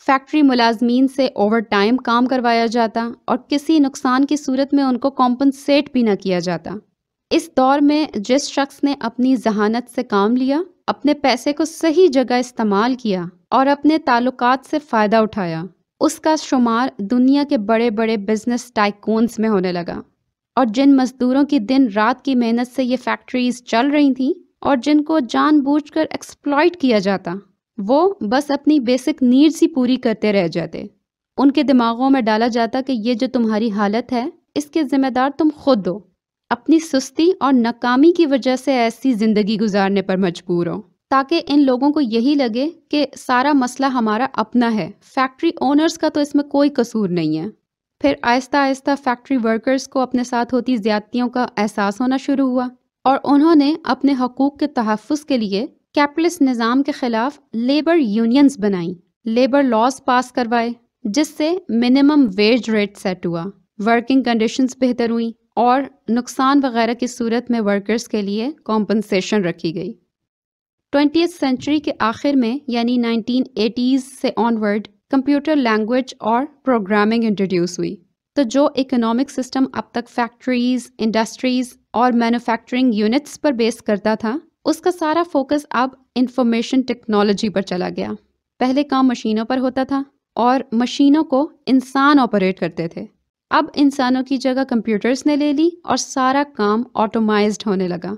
A: فیکٹری ملازمین سے اوور ٹائم کام کروایا جاتا، اور کسی نقصان کی صورت میں ان کو کمپنسیٹ بھی نہ کیا جاتا۔ اس دور میں جس شخص نے اپنی ذہانت سے کام لیا، اپنے پیسے کو صحیح جگہ استعمال کیا اور اپنے تعلقات سے فائدہ اٹھایا، اس کا شمار دنیا کے بڑے بڑے بزنس ٹائکونز میں ہونے لگا، اور جن مزدوروں کی دن رات کی محنت سے یہ فیکٹریز چل رہی تھیں اور جن کو جان بوجھ کر ایکسپلائٹ کیا جاتا، وہ بس اپنی بیسک نیڈز ہی پوری کرتے رہ جاتے۔ ان کے دماغوں میں ڈالا جاتا کہ یہ جو تمہاری حالت ہے اس کے ذمہ دار تم خود ہو، اپنی سستی اور ناکامی کی وجہ سے ایسی زندگی گزارنے پر مجبور ہو، تاکہ ان لوگوں کو یہی لگے کہ سارا مسئلہ ہمارا اپنا ہے، فیکٹری اونرز کا تو اس میں کوئی قصور نہیں ہے۔ پھر آہستہ آہستہ فیکٹری ورکرز کو اپنے ساتھ ہوتی زیادتیوں کا احساس ہونا شروع ہوا، اور انہوں نے اپنے حقوق کے تحفظ کے لیے کیپٹلسٹ نظام کے خلاف لیبر یونینز بنائیں، لیبر لاز پاس کروائے، جس سے منیمم ویج ریٹ سیٹ ہوا، ورکنگ کنڈیشنز بہتر ہوئیں، اور نقصان وغیرہ کی صورت میں ورکرز کے لیے کمپنسیشن رکھی گئی۔ 20th سینچری کے آخر میں یعنی 1980s سے آنورڈ کمپیوٹر لینگویج اور پروگرامنگ انٹروڈیوس ہوئی، تو جو اکنامک سسٹم اب تک فیکٹریز، انڈسٹریز اور مینوفیکچرنگ یونٹس پر بیس کرتا تھا، اس کا سارا فوکس اب انفارمیشن ٹیکنالوجی پر چلا گیا۔ پہلے کام مشینوں پر ہوتا تھا اور مشینوں کو انسان آپریٹ کرتے تھے، اب انسانوں کی جگہ کمپیوٹرز نے لے لی اور سارا کام آٹومائزڈ ہونے لگا۔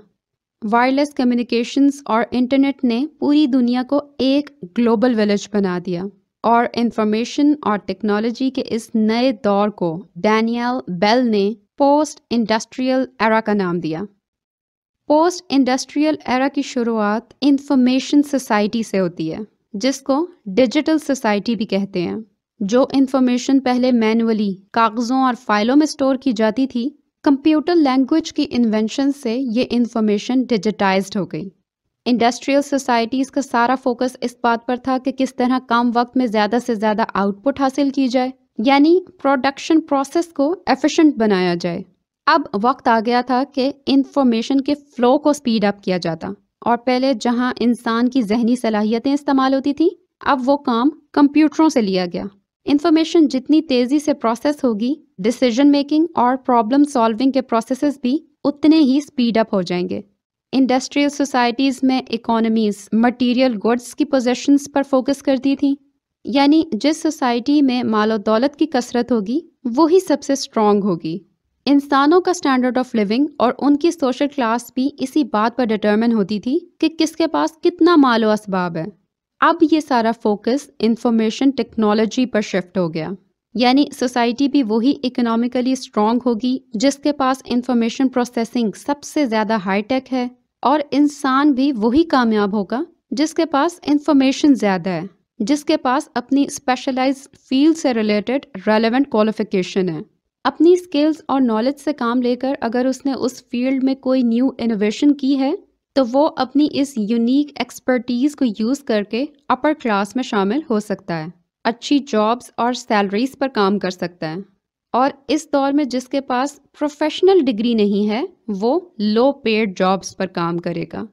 A: وائرلیس کمیونیکیشنز اور انٹرنیٹ نے پوری دنیا کو ایک گلوبل ولیج بنا دیا، اور انفارمیشن اور ٹیکنالوجی کے اس نئے دور کو ڈینیل بیل نے پوسٹ انڈسٹریل ایرا کا نام دیا۔ پوسٹ انڈسٹریل ایرا کی شروعات انفارمیشن سوسائٹی سے ہوتی ہے، جس کو ڈیجیٹل سوسائٹی بھی کہتے ہیں۔ جو انفارمیشن پہلے مینولی کاغذوں اور فائلوں میں سٹور کی جاتی تھی، کمپیوٹر لینگویج کی انوینشن سے یہ انفارمیشن ڈیجیٹائزڈ ہو گئی۔ انڈسٹریل سوسائٹیز کا سارا فوکس اس بات پر تھا کہ کس طرح کم وقت میں زیادہ سے زیادہ آؤٹ پٹ حاصل کی جائے، یعنی پروڈکشن پروسیس کو ایفیشنٹ بنایا جائے۔ اب وقت آ گیا تھا کہ انفارمیشن کے فلو کو سپیڈ اپ کیا جاتا، اور پہلے جہاں انسان کی ذہنی صلاحیتیں استعمال ہوتی تھیں، اب وہ کام کمپیوٹروں سے لیا گیا۔ انفارمیشن جتنی تیزی سے پروسیس ہوگی، ڈیسیژن میکنگ اور پرابلم سالونگ کے پروسیسز بھی اتنے ہی سپیڈ اپ ہو جائیں گے۔ انڈسٹریل سوسائٹیز میں اکانومیز مٹیریل گڈس کی پوزیشنز پر فوکس کرتی تھیں، یعنی جس سوسائٹی میں مال و دولت کی کثرت ہوگی وہی سب سے اسٹرانگ ہوگی۔ انسانوں کا اسٹینڈرڈ آف لیونگ اور ان کی سوشل کلاس بھی اسی بات پر ڈٹرمن ہوتی تھی کہ کس کے پاس کتنا مال و اسباب ہے۔ اب یہ سارا فوکس انفارمیشن ٹیکنالوجی پر شفٹ ہو گیا، یعنی سوسائٹی بھی وہی اکنامکلی اسٹرانگ ہوگی جس کے پاس انفارمیشن پروسیسنگ سب سے زیادہ ہائی ٹیک ہے، اور انسان بھی وہی کامیاب ہوگا جس کے پاس انفارمیشن زیادہ ہے، جس کے پاس اپنی اسپیشلائز فیلڈ سے ریلیٹڈ ریلیونٹ کوالیفیکیشن ہے۔ اپنی اسکلز اور نالج سے کام لے کر اگر اس نے اس فیلڈ میں کوئی نیو انوویشن کی ہے تو وہ اپنی اس یونیک ایکسپرٹیز کو یوز کر کے اپر کلاس میں شامل ہو سکتا ہے، اچھی جابز اور سیلریز پر کام کر سکتا ہے، اور اس دور میں جس کے پاس پروفیشنل ڈگری نہیں ہے وہ لو پیڈ جابز پر کام کرے گا۔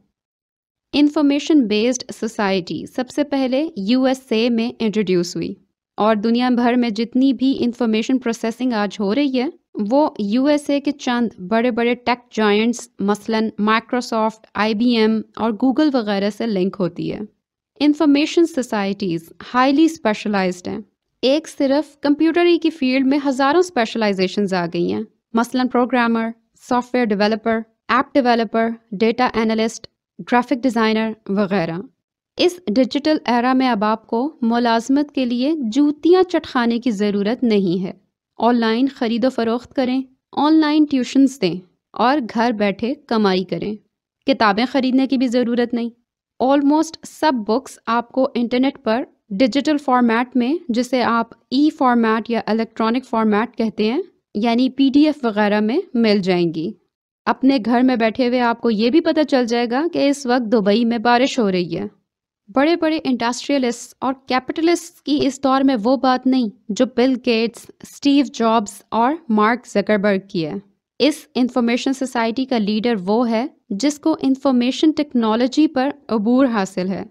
A: انفارمیشن بیسڈ سوسائٹی سب سے پہلے USA میں انٹروڈیوس ہوئی، اور دنیا بھر میں جتنی بھی انفارمیشن پروسیسنگ آج ہو رہی ہے وہ USA کے چند بڑے بڑے ٹیک جائنٹس مثلاً مائکروسافٹ، IBM اور گوگل وغیرہ سے لنک ہوتی ہے۔ انفارمیشن سوسائٹیز ہائیلی اسپیشلائزڈ ہیں، ایک صرف کمپیوٹر ہی کی فیلڈ میں ہزاروں اسپیشلائزیشنز آ گئی ہیں، مثلاً programmer, soft where developer, app developer, data analyst, graphic designer وغیرہ۔ اس ڈیجیٹل ایرا میں اب آپ کو ملازمت کے لیے جوتیاں چٹکانے کی ضرورت نہیں ہے۔ آن لائن خرید و فروخت کریں، آن لائن ٹیوشنز دیں اور گھر بیٹھے کمائی کریں۔ کتابیں خریدنے کی بھی ضرورت نہیں۔ آلموسٹ سب بکس آپ کو انٹرنیٹ پر ڈیجیٹل فارمیٹ میں، جسے آپ ای فارمیٹ یا الیکٹرانک فارمیٹ کہتے ہیں، یعنی PDF وغیرہ میں مل جائیں گی۔ اپنے گھر میں بیٹھے ہوئے آپ کو یہ بھی پتہ چل جائے گا کہ اس وقت دبئی میں بارش ہو رہی ہے۔ بڑے بڑے انڈسٹریلسٹ اور کیپٹلسٹ کی اس دور میں وہ بات نہیں جو بل گیٹس، اسٹیو جابز اور مارک زکربرگ کی ہے۔ اس انفارمیشن سوسائٹی کا لیڈر وہ ہے جس کو انفارمیشن ٹیکنالوجی پر عبور حاصل ہے،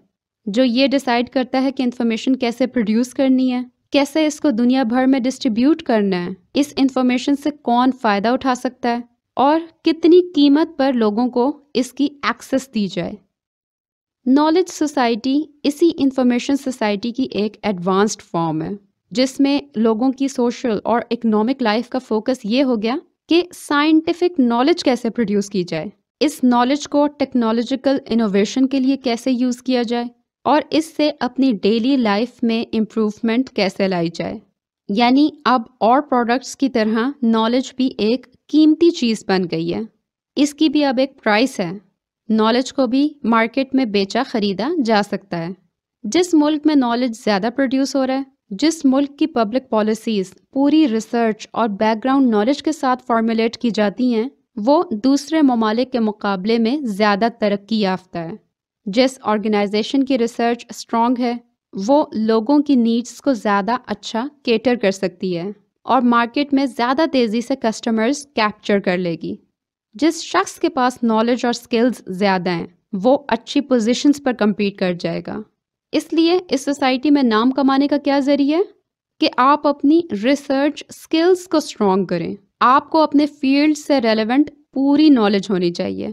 A: جو یہ ڈیسائیڈ کرتا ہے کہ انفارمیشن کیسے پروڈیوس کرنی ہے، کیسے اس کو دنیا بھر میں ڈسٹریبیوٹ کرنا ہے، اس انفارمیشن سے کون فائدہ اٹھا سکتا ہے، اور کتنی قیمت پر لوگوں کو اس کی ایکسس دی جائے۔ نالج سوسائٹی اسی انفارمیشن سوسائٹی کی ایک ایڈوانسڈ فارم ہے جس میں لوگوں کی سوشل اور اکنامک لائف کا فوکس یہ ہو گیا کہ سائنٹیفک نالج کیسے پروڈیوس کی جائے، اس نالج کو ٹیکنالوجیکل انوویشن کے لیے کیسے یوز کیا جائے اور اس سے اپنی ڈیلی لائف میں امپروومنٹ کیسے لائی جائے۔ یعنی اب اور پروڈکٹس کی طرح نالج بھی ایک قیمتی چیز بن گئی ہے، اس کی بھی اب ایک پرائس ہے۔ نالج کو بھی مارکیٹ میں بیچا خریدا جا سکتا ہے۔ جس ملک میں نالج زیادہ پروڈیوس ہو رہا ہے، جس ملک کی پبلک پالیسیز پوری ریسرچ اور بیک گراؤنڈ نالج کے ساتھ فارمولیٹ کی جاتی ہیں، وہ دوسرے ممالک کے مقابلے میں زیادہ ترقی یافتہ ہے۔ جس آرگنائزیشن کی ریسرچ اسٹرانگ ہے، وہ لوگوں کی نیڈس کو زیادہ اچھا کیٹر کر سکتی ہے اور مارکیٹ میں زیادہ تیزی سے کسٹمرز کیپچر کر لے گی۔ جس شخص کے پاس نالج اور سکلز زیادہ ہیں، وہ اچھی پوزیشنز پر کمپیٹ کر جائے گا۔ اس لیے اس سوسائٹی میں نام کمانے کا کیا ذریعہ ہے کہ آپ اپنی ریسرچ سکلز کو اسٹرانگ کریں۔ آپ کو اپنے فیلڈ سے ریلیونٹ پوری نالج ہونی چاہیے۔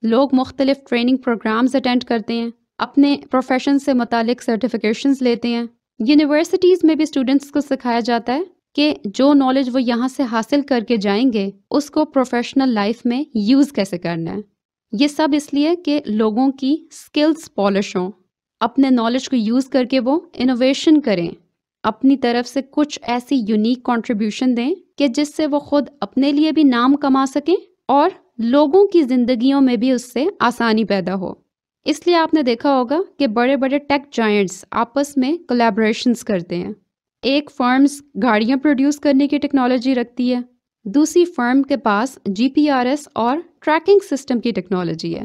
A: لوگ مختلف ٹریننگ پروگرامز اٹینڈ کرتے ہیں، اپنے پروفیشن سے متعلق سرٹیفکیشنز لیتے ہیں۔ یونیورسٹیز میں بھی اسٹوڈنٹس کو سکھایا جاتا ہے کہ جو نالج وہ یہاں سے حاصل کر کے جائیں گے اس کو پروفیشنل لائف میں یوز کیسے کرنا ہے۔ یہ سب اس لیے کہ لوگوں کی سکلز پالش ہوں، اپنے نالج کو یوز کر کے وہ انوویشن کریں، اپنی طرف سے کچھ ایسی یونیک کنٹریبیوشن دیں کہ جس سے وہ خود اپنے لیے بھی نام کما سکیں اور لوگوں کی زندگیوں میں بھی اس سے آسانی پیدا ہو۔ اس لیے آپ نے دیکھا ہوگا کہ بڑے بڑے ٹیک جائنٹس آپس میں کولیبریشنز کرتے ہیں۔ ایک فرمز گاڑیاں پروڈیوس کرنے کی ٹیکنالوجی رکھتی ہے، دوسری فرم کے پاس GPS اور ٹریکنگ سسٹم کی ٹیکنالوجی ہے۔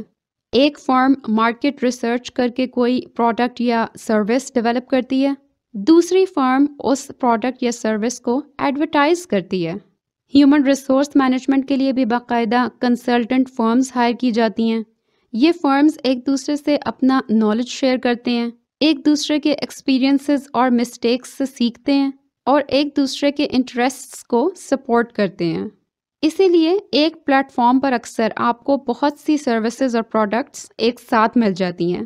A: ایک فرم مارکیٹ ریسرچ کر کے کوئی پروڈکٹ یا سروس ڈیولپ کرتی ہے، دوسری فرم اس پروڈکٹ یا سروس کو ایڈورٹائز کرتی ہے۔ ہیومن ریسورس مینجمنٹ کے لیے بھی باقاعدہ کنسلٹنٹ فرمز ہائر کی جاتی ہیں۔ یہ فرمز ایک دوسرے سے اپنا نالج شیئر کرتے ہیں، ایک دوسرے کے ایکسپیرینسز اور مسٹیکس سے سیکھتے ہیں اور ایک دوسرے کے انٹرسٹس کو سپورٹ کرتے ہیں۔ اسی لیے ایک پلیٹ فارم پر اکثر آپ کو بہت سی سروسز اور پروڈکٹس ایک ساتھ مل جاتی ہیں۔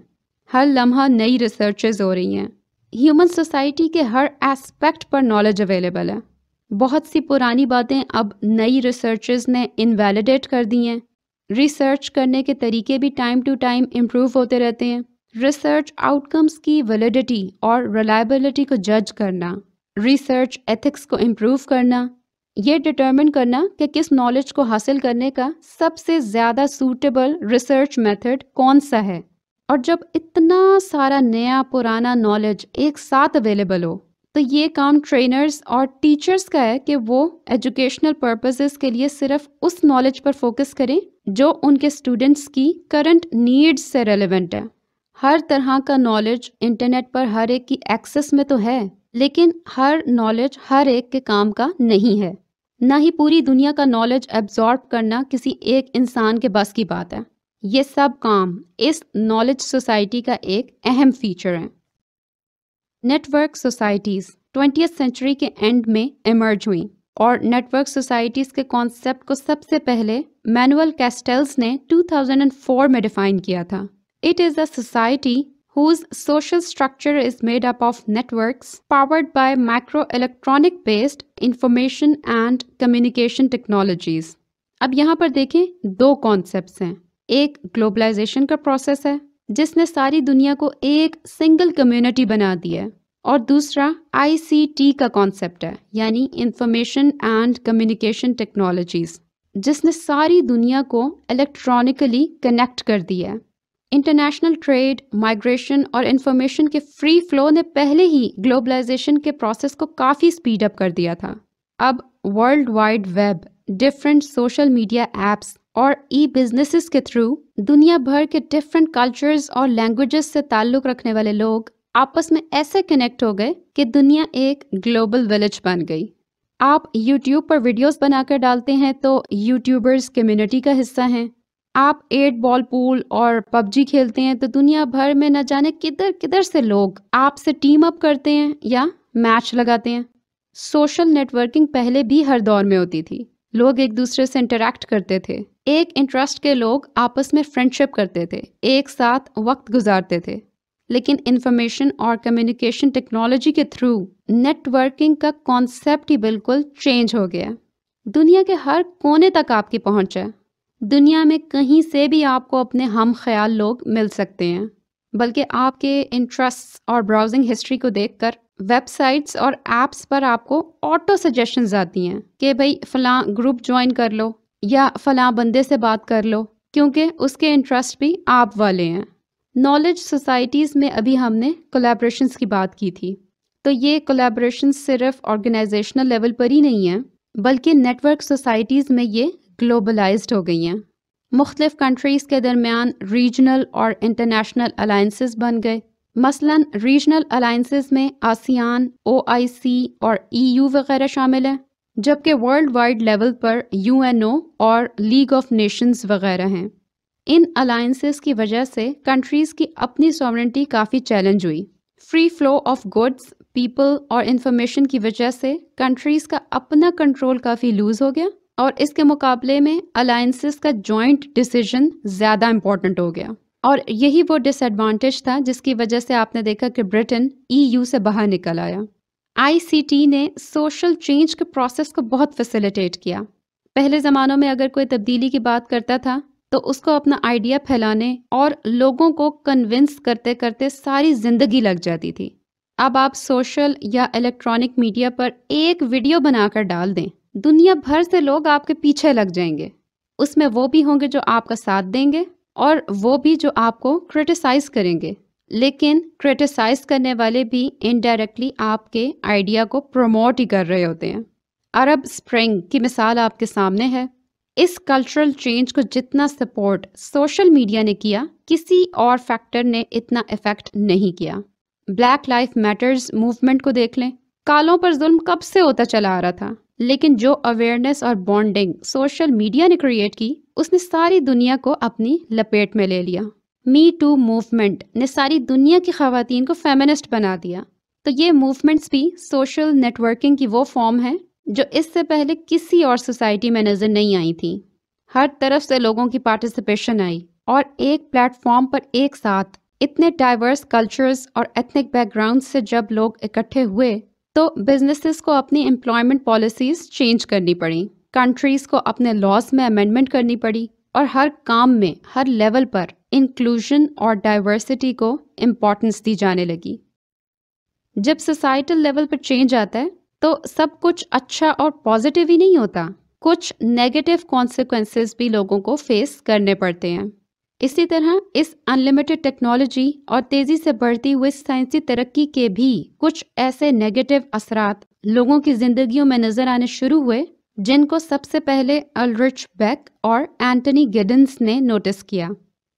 A: ہر لمحہ نئی ریسرچز ہو رہی ہیں۔ ہیومن سوسائٹی کے ہر ایسپیکٹ پر نالج اویلیبل ہے۔ بہت سی پرانی باتیں اب نئی ریسرچز نے انویلیڈیٹ کر دی ہیں۔ ریسرچ کرنے کے طریقے بھی ٹائم ٹو ٹائم امپروو ہوتے رہتے ہیں۔ ریسرچ آؤٹ کمز کی ویلیڈیٹی اور ریلائبلٹی کو جج کرنا، ریسرچ ایتھکس کو امپروو کرنا، یہ ڈٹرمن کرنا کہ کس نالج کو حاصل کرنے کا سب سے زیادہ سوٹیبل ریسرچ میتھڈ کون سا ہے۔ اور جب اتنا سارا نیا پرانا نالج ایک ساتھ اویلیبل ہو تو یہ کام ٹرینرز اور ٹیچرز کا ہے کہ وہ ایجوکیشنل پرپزز کے لیے صرف اس نالج پر فوکس کریں جو ان کے اسٹوڈنٹس کی کرنٹ نیڈز سے ریلیونٹ ہے۔ ہر طرح کا نالج انٹرنیٹ پر ہر ایک کی ایکسس میں تو ہے، لیکن ہر نالج ہر ایک کے کام کا نہیں ہے۔ نہ ہی پوری دنیا کا نالج ایبزارب کرنا کسی ایک انسان کے بس کی بات ہے۔ یہ سب کام اس نالج سوسائٹی کا ایک اہم فیچر ہے۔ Network societies 20th century کے اینڈ میں ایمرج ہوئیں، اور نیٹ ورک سوسائٹیز کے کانسیپٹ کو سب سے پہلے مینوئل کیسٹلز نے 2004 میں ڈیفائن کیا تھا۔ It is a society whose social structure is made up of networks powered by microelectronic based information and communication technologies۔ اب یہاں پر دیکھیں دو کانسیپٹس ہیں، ایک گلوبلائزیشن کا پروسیس ہے جس نے ساری دنیا کو ایک سنگل کمیونٹی بنا دی ہے، اور دوسرا ICT کا کانسیپٹ ہے، یعنی انفارمیشن اینڈ کمیونیکیشن ٹیکنالوجیز، جس نے ساری دنیا کو الیکٹرانکلی کنیکٹ کر دیا ہے۔ انٹرنیشنل ٹریڈ، مائگریشن اور انفارمیشن کے فری فلو نے پہلے ہی گلوبلائزیشن کے پروسیس کو کافی سپیڈ اپ کر دیا تھا۔ اب world wide web, different social media apps اور بزنسز کے تھرو دنیا بھر کے ڈفرینٹ کلچرز اور لینگویجز سے تعلق رکھنے والے لوگ آپس میں ایسے کنیکٹ ہو گئے کہ دنیا ایک گلوبل ولیج بن گئی۔ آپ یوٹیوب پر ویڈیوز بنا کر ڈالتے ہیں تو یوٹیوبرز کمیونٹی کا حصہ ہیں۔ آپ 8 بال پول اور PUBG کھیلتے ہیں تو دنیا بھر میں نہ جانے کدھر کدھر سے لوگ آپ سے ٹیم اپ کرتے ہیں یا میچ لگاتے ہیں۔ سوشل نیٹ ورکنگ پہلے بھی ہر دور میں ہوتی تھی، لوگ ایک دوسرے سے انٹریکٹ کرتے تھے، ایک انٹرسٹ کے لوگ آپس میں فرینڈشپ کرتے تھے، ایک ساتھ وقت گزارتے تھے، لیکن انفارمیشن اور کمیونیکیشن ٹیکنالوجی کے تھرو نیٹ ورکنگ کا کانسیپٹ ہی بالکل چینج ہو گیا۔ دنیا کے ہر کونے تک آپ کی پہنچ ہے، دنیا میں کہیں سے بھی آپ کو اپنے ہم خیال لوگ مل سکتے ہیں، بلکہ آپ کے انٹرسٹ اور براؤزنگ ہسٹری کو دیکھ کر ویب سائٹس اور ایپس پر آپ کو آٹو سجیشنز آتی ہیں کہ بھئی فلاں گروپ جوائن کر لو یا فلاں بندے سے بات کر لو، کیونکہ اس کے انٹرسٹ بھی آپ والے ہیں۔ نالج سوسائٹیز میں ابھی ہم نے کولیبریشنز کی بات کی تھی، تو یہ کولیبریشنز صرف آرگنائزیشنل لیول پر ہی نہیں ہیں، بلکہ نیٹ ورک سوسائٹیز میں یہ گلوبلائزڈ ہو گئی ہیں۔ مختلف کنٹریز کے درمیان ریجنل اور انٹرنیشنل الائنسز بن گئے۔ مثلاً ریجنل الائنسز میں آسیان، OIC اور EU وغیرہ شامل ہیں، جبکہ ورلڈ وائڈ لیول پر UNO اور لیگ آف نیشنز وغیرہ ہیں۔ ان الائنسز کی وجہ سے کنٹریز کی اپنی سوورنٹی کافی چیلنج ہوئی۔ Free flow of goods, people اور انفارمیشن کی وجہ سے کنٹریز کا اپنا کنٹرول کافی لوز ہو گیا، اور اس کے مقابلے میں الائنسز کا جوائنٹ ڈیسیژن زیادہ امپورٹنٹ ہو گیا، اور یہی وہ ڈس ایڈوانٹیج تھا جس کی وجہ سے آپ نے دیکھا کہ برٹن EU سے باہر نکل آیا۔ ICT نے سوشل چینج کے پروسیس کو بہت فیسیلیٹیٹ کیا۔ پہلے زمانوں میں اگر کوئی تبدیلی کی بات کرتا تھا تو اس کو اپنا آئیڈیا پھیلانے اور لوگوں کو کنونس کرتے کرتے ساری زندگی لگ جاتی تھی۔ اب آپ سوشل یا الیکٹرانک میڈیا پر ایک ویڈیو بنا کر ڈال دیں، دنیا بھر سے لوگ آپ کے پیچھے لگ جائیں گے۔ اس میں وہ بھی ہوں گے جو آپ کا ساتھ دیں گے اور وہ بھی جو آپ کو کرٹیسائز کریں گے، لیکن کرٹیسائز کرنے والے بھی انڈائریکٹلی آپ کے آئیڈیا کو پروموٹ ہی کر رہے ہوتے ہیں۔ عرب سپرنگ کی مثال آپ کے سامنے ہے۔ اس کلچرل چینج کو جتنا سپورٹ سوشل میڈیا نے کیا، کسی اور فیکٹر نے اتنا افیکٹ نہیں کیا۔ بلیک لائف میٹرز موومنٹ کو دیکھ لیں، کالوں پر ظلم کب سے ہوتا چلا آ رہا تھا، لیکن جو اویئرنیس اور بانڈنگ سوشل میڈیا نے کریٹ کی، اس نے ساری دنیا کو اپنی لپیٹ میں لے لیا۔ می ٹو موومنٹ نے ساری دنیا کی خواتین کو فیمنسٹ بنا دیا۔ تو یہ موومنٹس بھی سوشل نیٹ ورکنگ کی وہ فارم ہے جو اس سے پہلے کسی اور سوسائٹی میں نظر نہیں آئی تھی۔ ہر طرف سے لوگوں کی پارٹیسپیشن آئی، اور ایک پلیٹ فارم پر ایک ساتھ اتنے ڈائیورس کلچرز اور ایتھنک بیک گراؤنڈ سے جب لوگ اکٹھے ہوئے تو بزنسز کو اپنی امپلائمنٹ پالیسیز چینج کرنی پڑیں، کنٹریز کو اپنے لاز میں امینڈمنٹ کرنی پڑی، اور ہر کام میں ہر لیول پر انکلوژن اور ڈائیورسٹی کو امپورٹنس دی جانے لگی۔ جب سوسائٹل لیول پر چینج آتا ہے تو سب کچھ اچھا اور پازیٹیو ہی نہیں ہوتا، کچھ نیگیٹو کانسیکوینسز بھی لوگوں کو فیس کرنے پڑتے ہیں۔ اسی طرح اس انلمیٹڈ ٹیکنالوجی اور تیزی سے بڑھتی ہوئی سائنسی ترقی کے بھی کچھ ایسے نیگیٹو اثرات لوگوں کی زندگیوں میں نظر آنے شروع ہوئے جن کو سب سے پہلے الرچ بیک اور اینٹنی گڈنز نے نوٹس کیا۔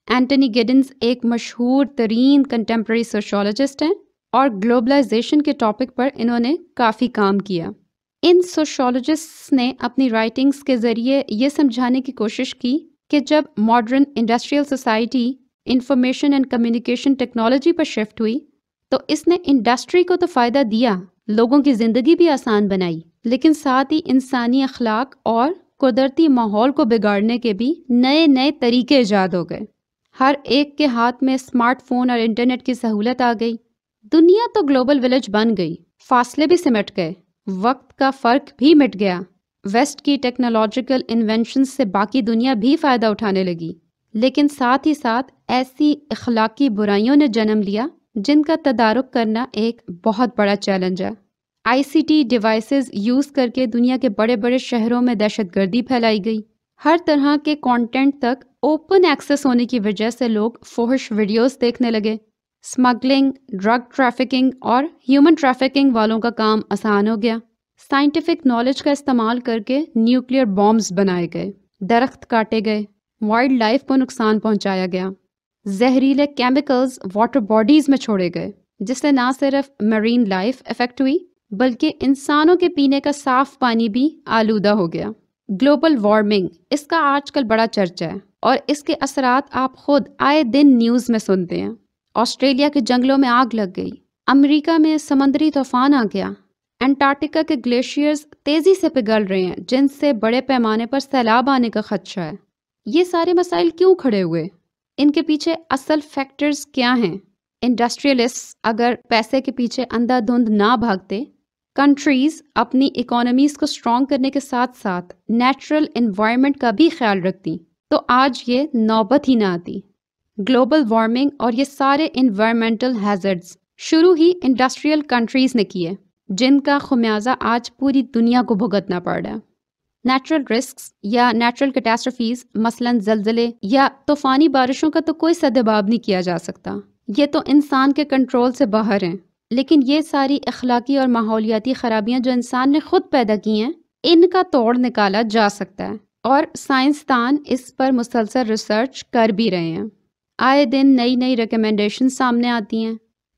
A: اینٹنی گڈنز ایک مشہور ترین کنٹمپرری سوشولوجسٹ ہیں اور گلوبلائزیشن کے ٹاپک پر انہوں نے کافی کام کیا۔ ان سوشولوجسٹس نے اپنی رائٹنگز کے ذریعے یہ سمجھانے کی کوشش کی کہ جب modern industrial society information and communication technology per shift ہوئی تو اس نے انڈسٹری کو تو فائدہ دیا، لوگوں کی زندگی بھی آسان بنائی، لیکن ساتھ ہی انسانی اخلاق اور قدرتی ماحول کو بگاڑنے کے بھی نئے نئے طریقے ایجاد ہو گئے۔ ہر ایک کے ہاتھ میں اسمارٹ فون اور انٹرنیٹ کی سہولت آ گئی، دنیا تو گلوبل ولیج بن گئی، فاصلے بھی سمٹ گئے، وقت کا فرق بھی مٹ گیا، ویسٹ کی ٹیکنالوجیکل انوینشنز سے باقی دنیا بھی فائدہ اٹھانے لگی، لیکن ساتھ ہی ساتھ ایسی اخلاقی برائیوں نے جنم لیا جن کا تدارک کرنا ایک بہت بڑا چیلنج ہے۔ ICT ڈیوائسز یوز کر کے دنیا کے بڑے بڑے شہروں میں دہشت گردی پھیلائی گئی، ہر طرح کے کانٹینٹ تک اوپن ایکسیس ہونے کی وجہ سے لوگ فحش ویڈیوز دیکھنے لگے، اسمگلنگ، ڈرگ ٹریفکنگ اور ہیومن ٹریفکنگ والوں کا کام آسان ہو گیا، سائنٹیفک نالج کا استعمال کر کے نیوکلیئر بامبز بنائے گئے، درخت کاٹے گئے، وائلڈ لائف کو نقصان پہنچایا گیا، زہریلے کیمیکلز واٹر باڈیز میں چھوڑے گئے جس سے نہ صرف میرین لائف افیکٹ ہوئی بلکہ انسانوں کے پینے کا صاف پانی بھی آلودہ ہو گیا۔ گلوبل وارمنگ اس کا آج کل بڑا چرچہ ہے اور اس کے اثرات آپ خود آئے دن نیوز میں سنتے ہیں۔ آسٹریلیا کے جنگلوں میں آگ لگ گئی، امریکہ میں سمندری طوفان آ گیا، انٹارکٹیکا کے گلیشیئرز تیزی سے پگھل رہے ہیں جن سے بڑے پیمانے پر سیلاب آنے کا خدشہ ہے۔ یہ سارے مسائل کیوں کھڑے ہوئے؟ ان کے پیچھے اصل فیکٹرز کیا ہیں؟ انڈسٹریلسٹ اگر پیسے کے پیچھے اندھا دھند نہ بھاگتے، کنٹریز اپنی اکانومیز کو اسٹرانگ کرنے کے ساتھ ساتھ نیچرل انوائرمنٹ کا بھی خیال رکھتی، تو آج یہ نوبت ہی نہ آتی۔ گلوبل وارمنگ اور یہ سارے انوائرمنٹل ہیزرڈز شروع ہی انڈسٹریل کنٹریز نے کیے، جن کا خمیازہ آج پوری دنیا کو بھگتنا پڑ رہا ہے۔ نیچرل رسکس یا نیچرل کیٹاسٹرفیز مثلاً زلزلے یا طوفانی بارشوں کا تو کوئی سدباب نہیں کیا جا سکتا، یہ تو انسان کے کنٹرول سے باہر ہیں، لیکن یہ ساری اخلاقی اور ماحولیاتی خرابیاں جو انسان نے خود پیدا کی ہیں، ان کا توڑ نکالا جا سکتا ہے، اور سائنسدان اس پر مسلسل ریسرچ کر بھی رہے ہیں۔ آئے دن نئی نئی ریکمنڈیشن سامنے آتی ہیں،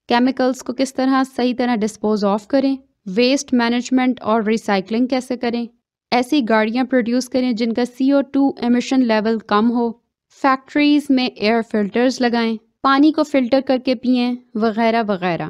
A: کیمیکلز کو کس طرح صحیح طرح ڈسپوز آف کریں، ویسٹ مینجمنٹ اور ریسائکلنگ کیسے کریں، ایسی گاڑیاں پروڈیوس کریں جن کا CO2 ایمیشن لیول کم ہو، فیکٹریز میں ایئر فلٹرز لگائیں، پانی کو فلٹر کر کے پئیں، وغیرہ وغیرہ۔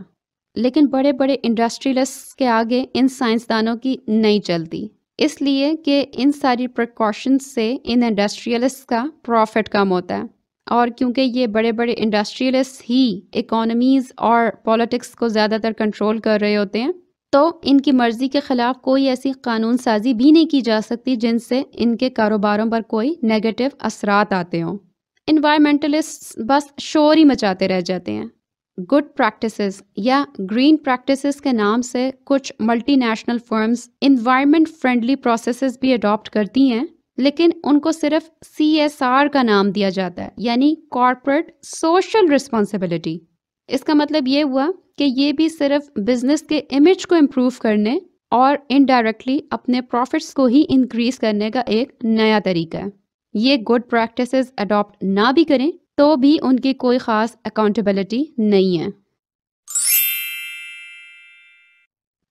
A: لیکن بڑے بڑے انڈسٹریلسٹ کے آگے ان سائنسدانوں کی نہیں چلتی، اس لیے کہ ان ساری پریکاشنز سے ان انڈسٹریلسٹ کا پروفٹ کم ہوتا ہے، اور کیونکہ یہ بڑے بڑے انڈسٹریلسٹ ہی اکانومیز اور پولیٹکس کو زیادہ تر کنٹرول کر رہے ہوتے ہیں، تو ان کی مرضی کے خلاف کوئی ایسی قانون سازی بھی نہیں کی جا سکتی جن سے ان کے کاروباروں پر کوئی نیگیٹو اثرات آتے ہوں۔ انوائرمنٹلسٹ بس شور ہی مچاتے رہ جاتے ہیں۔ گڈ پریکٹسز یا گرین پریکٹسز کے نام سے کچھ multinational firms environment friendly processes بھی اڈاپٹ کرتی ہیں، لیکن ان کو صرف CSR کا نام دیا جاتا ہے، یعنی کارپوریٹ سوشل رسپانسبلٹی۔ اس کا مطلب یہ ہوا کہ یہ بھی صرف بزنس کے امیج کو امپروو کرنے اور انڈائریکٹلی اپنے پروفٹس کو ہی انکریز کرنے کا ایک نیا طریقہ ہے۔ یہ گڈ پریکٹسز اڈاپٹ نہ بھی کریں تو بھی ان کی کوئی خاص اکاؤنٹیبلٹی نہیں ہے۔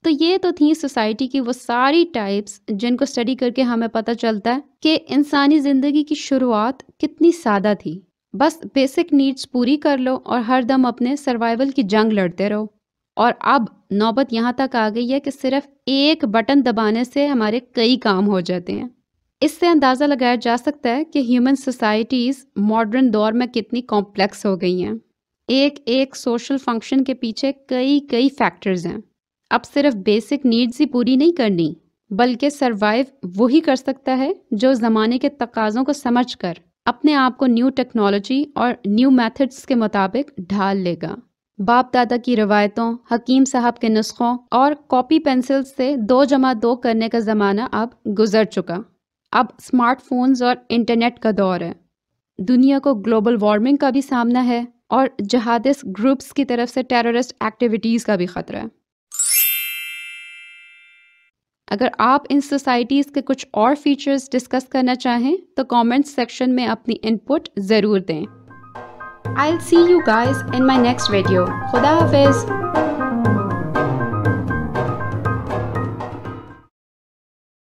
A: تو یہ تو تھیں سوسائٹی کی وہ ساری ٹائپس جن کو اسٹڈی کر کے ہمیں پتہ چلتا ہے کہ انسانی زندگی کی شروعات کتنی سادہ تھی، بس بیسک نیڈز پوری کر لو اور ہر دم اپنے سروائیول کی جنگ لڑتے رہو، اور اب نوبت یہاں تک آ گئی ہے کہ صرف ایک بٹن دبانے سے ہمارے کئی کام ہو جاتے ہیں۔ اس سے اندازہ لگایا جا سکتا ہے کہ ہیومن سوسائٹیز ماڈرن دور میں کتنی کمپلیکس ہو گئی ہیں۔ ایک سوشل فنکشن کے پیچھے کئی فیکٹرز ہیں۔ اب صرف بیسک نیڈز ہی پوری نہیں کرنی، بلکہ سروائیو وہی کر سکتا ہے جو زمانے کے تقاضوں کو سمجھ کر اپنے آپ کو نیو ٹیکنالوجی اور نیو میتھڈز کے مطابق ڈھال لے گا۔ باپ دادا کی روایتوں، حکیم صاحب کے نسخوں اور کاپی پینسل سے 2+2 کرنے کا زمانہ اب گزر چکا۔ اب اسمارٹ فونز اور انٹرنیٹ کا دور ہے۔ دنیا کو گلوبل وارمنگ کا بھی سامنا ہے اور جہادست گروپس کی طرف سے ٹیررسٹ ایکٹیویٹیز کا بھی خطرہ ہے۔ اگر آپ ان سوسائٹیز کے کچھ اور فیچرز ڈسکس کرنا چاہیں تو کامنٹ سیکشن میں اپنی انپٹ ضرور دیں۔ I'll see you guys in my next video. خدا حافظ۔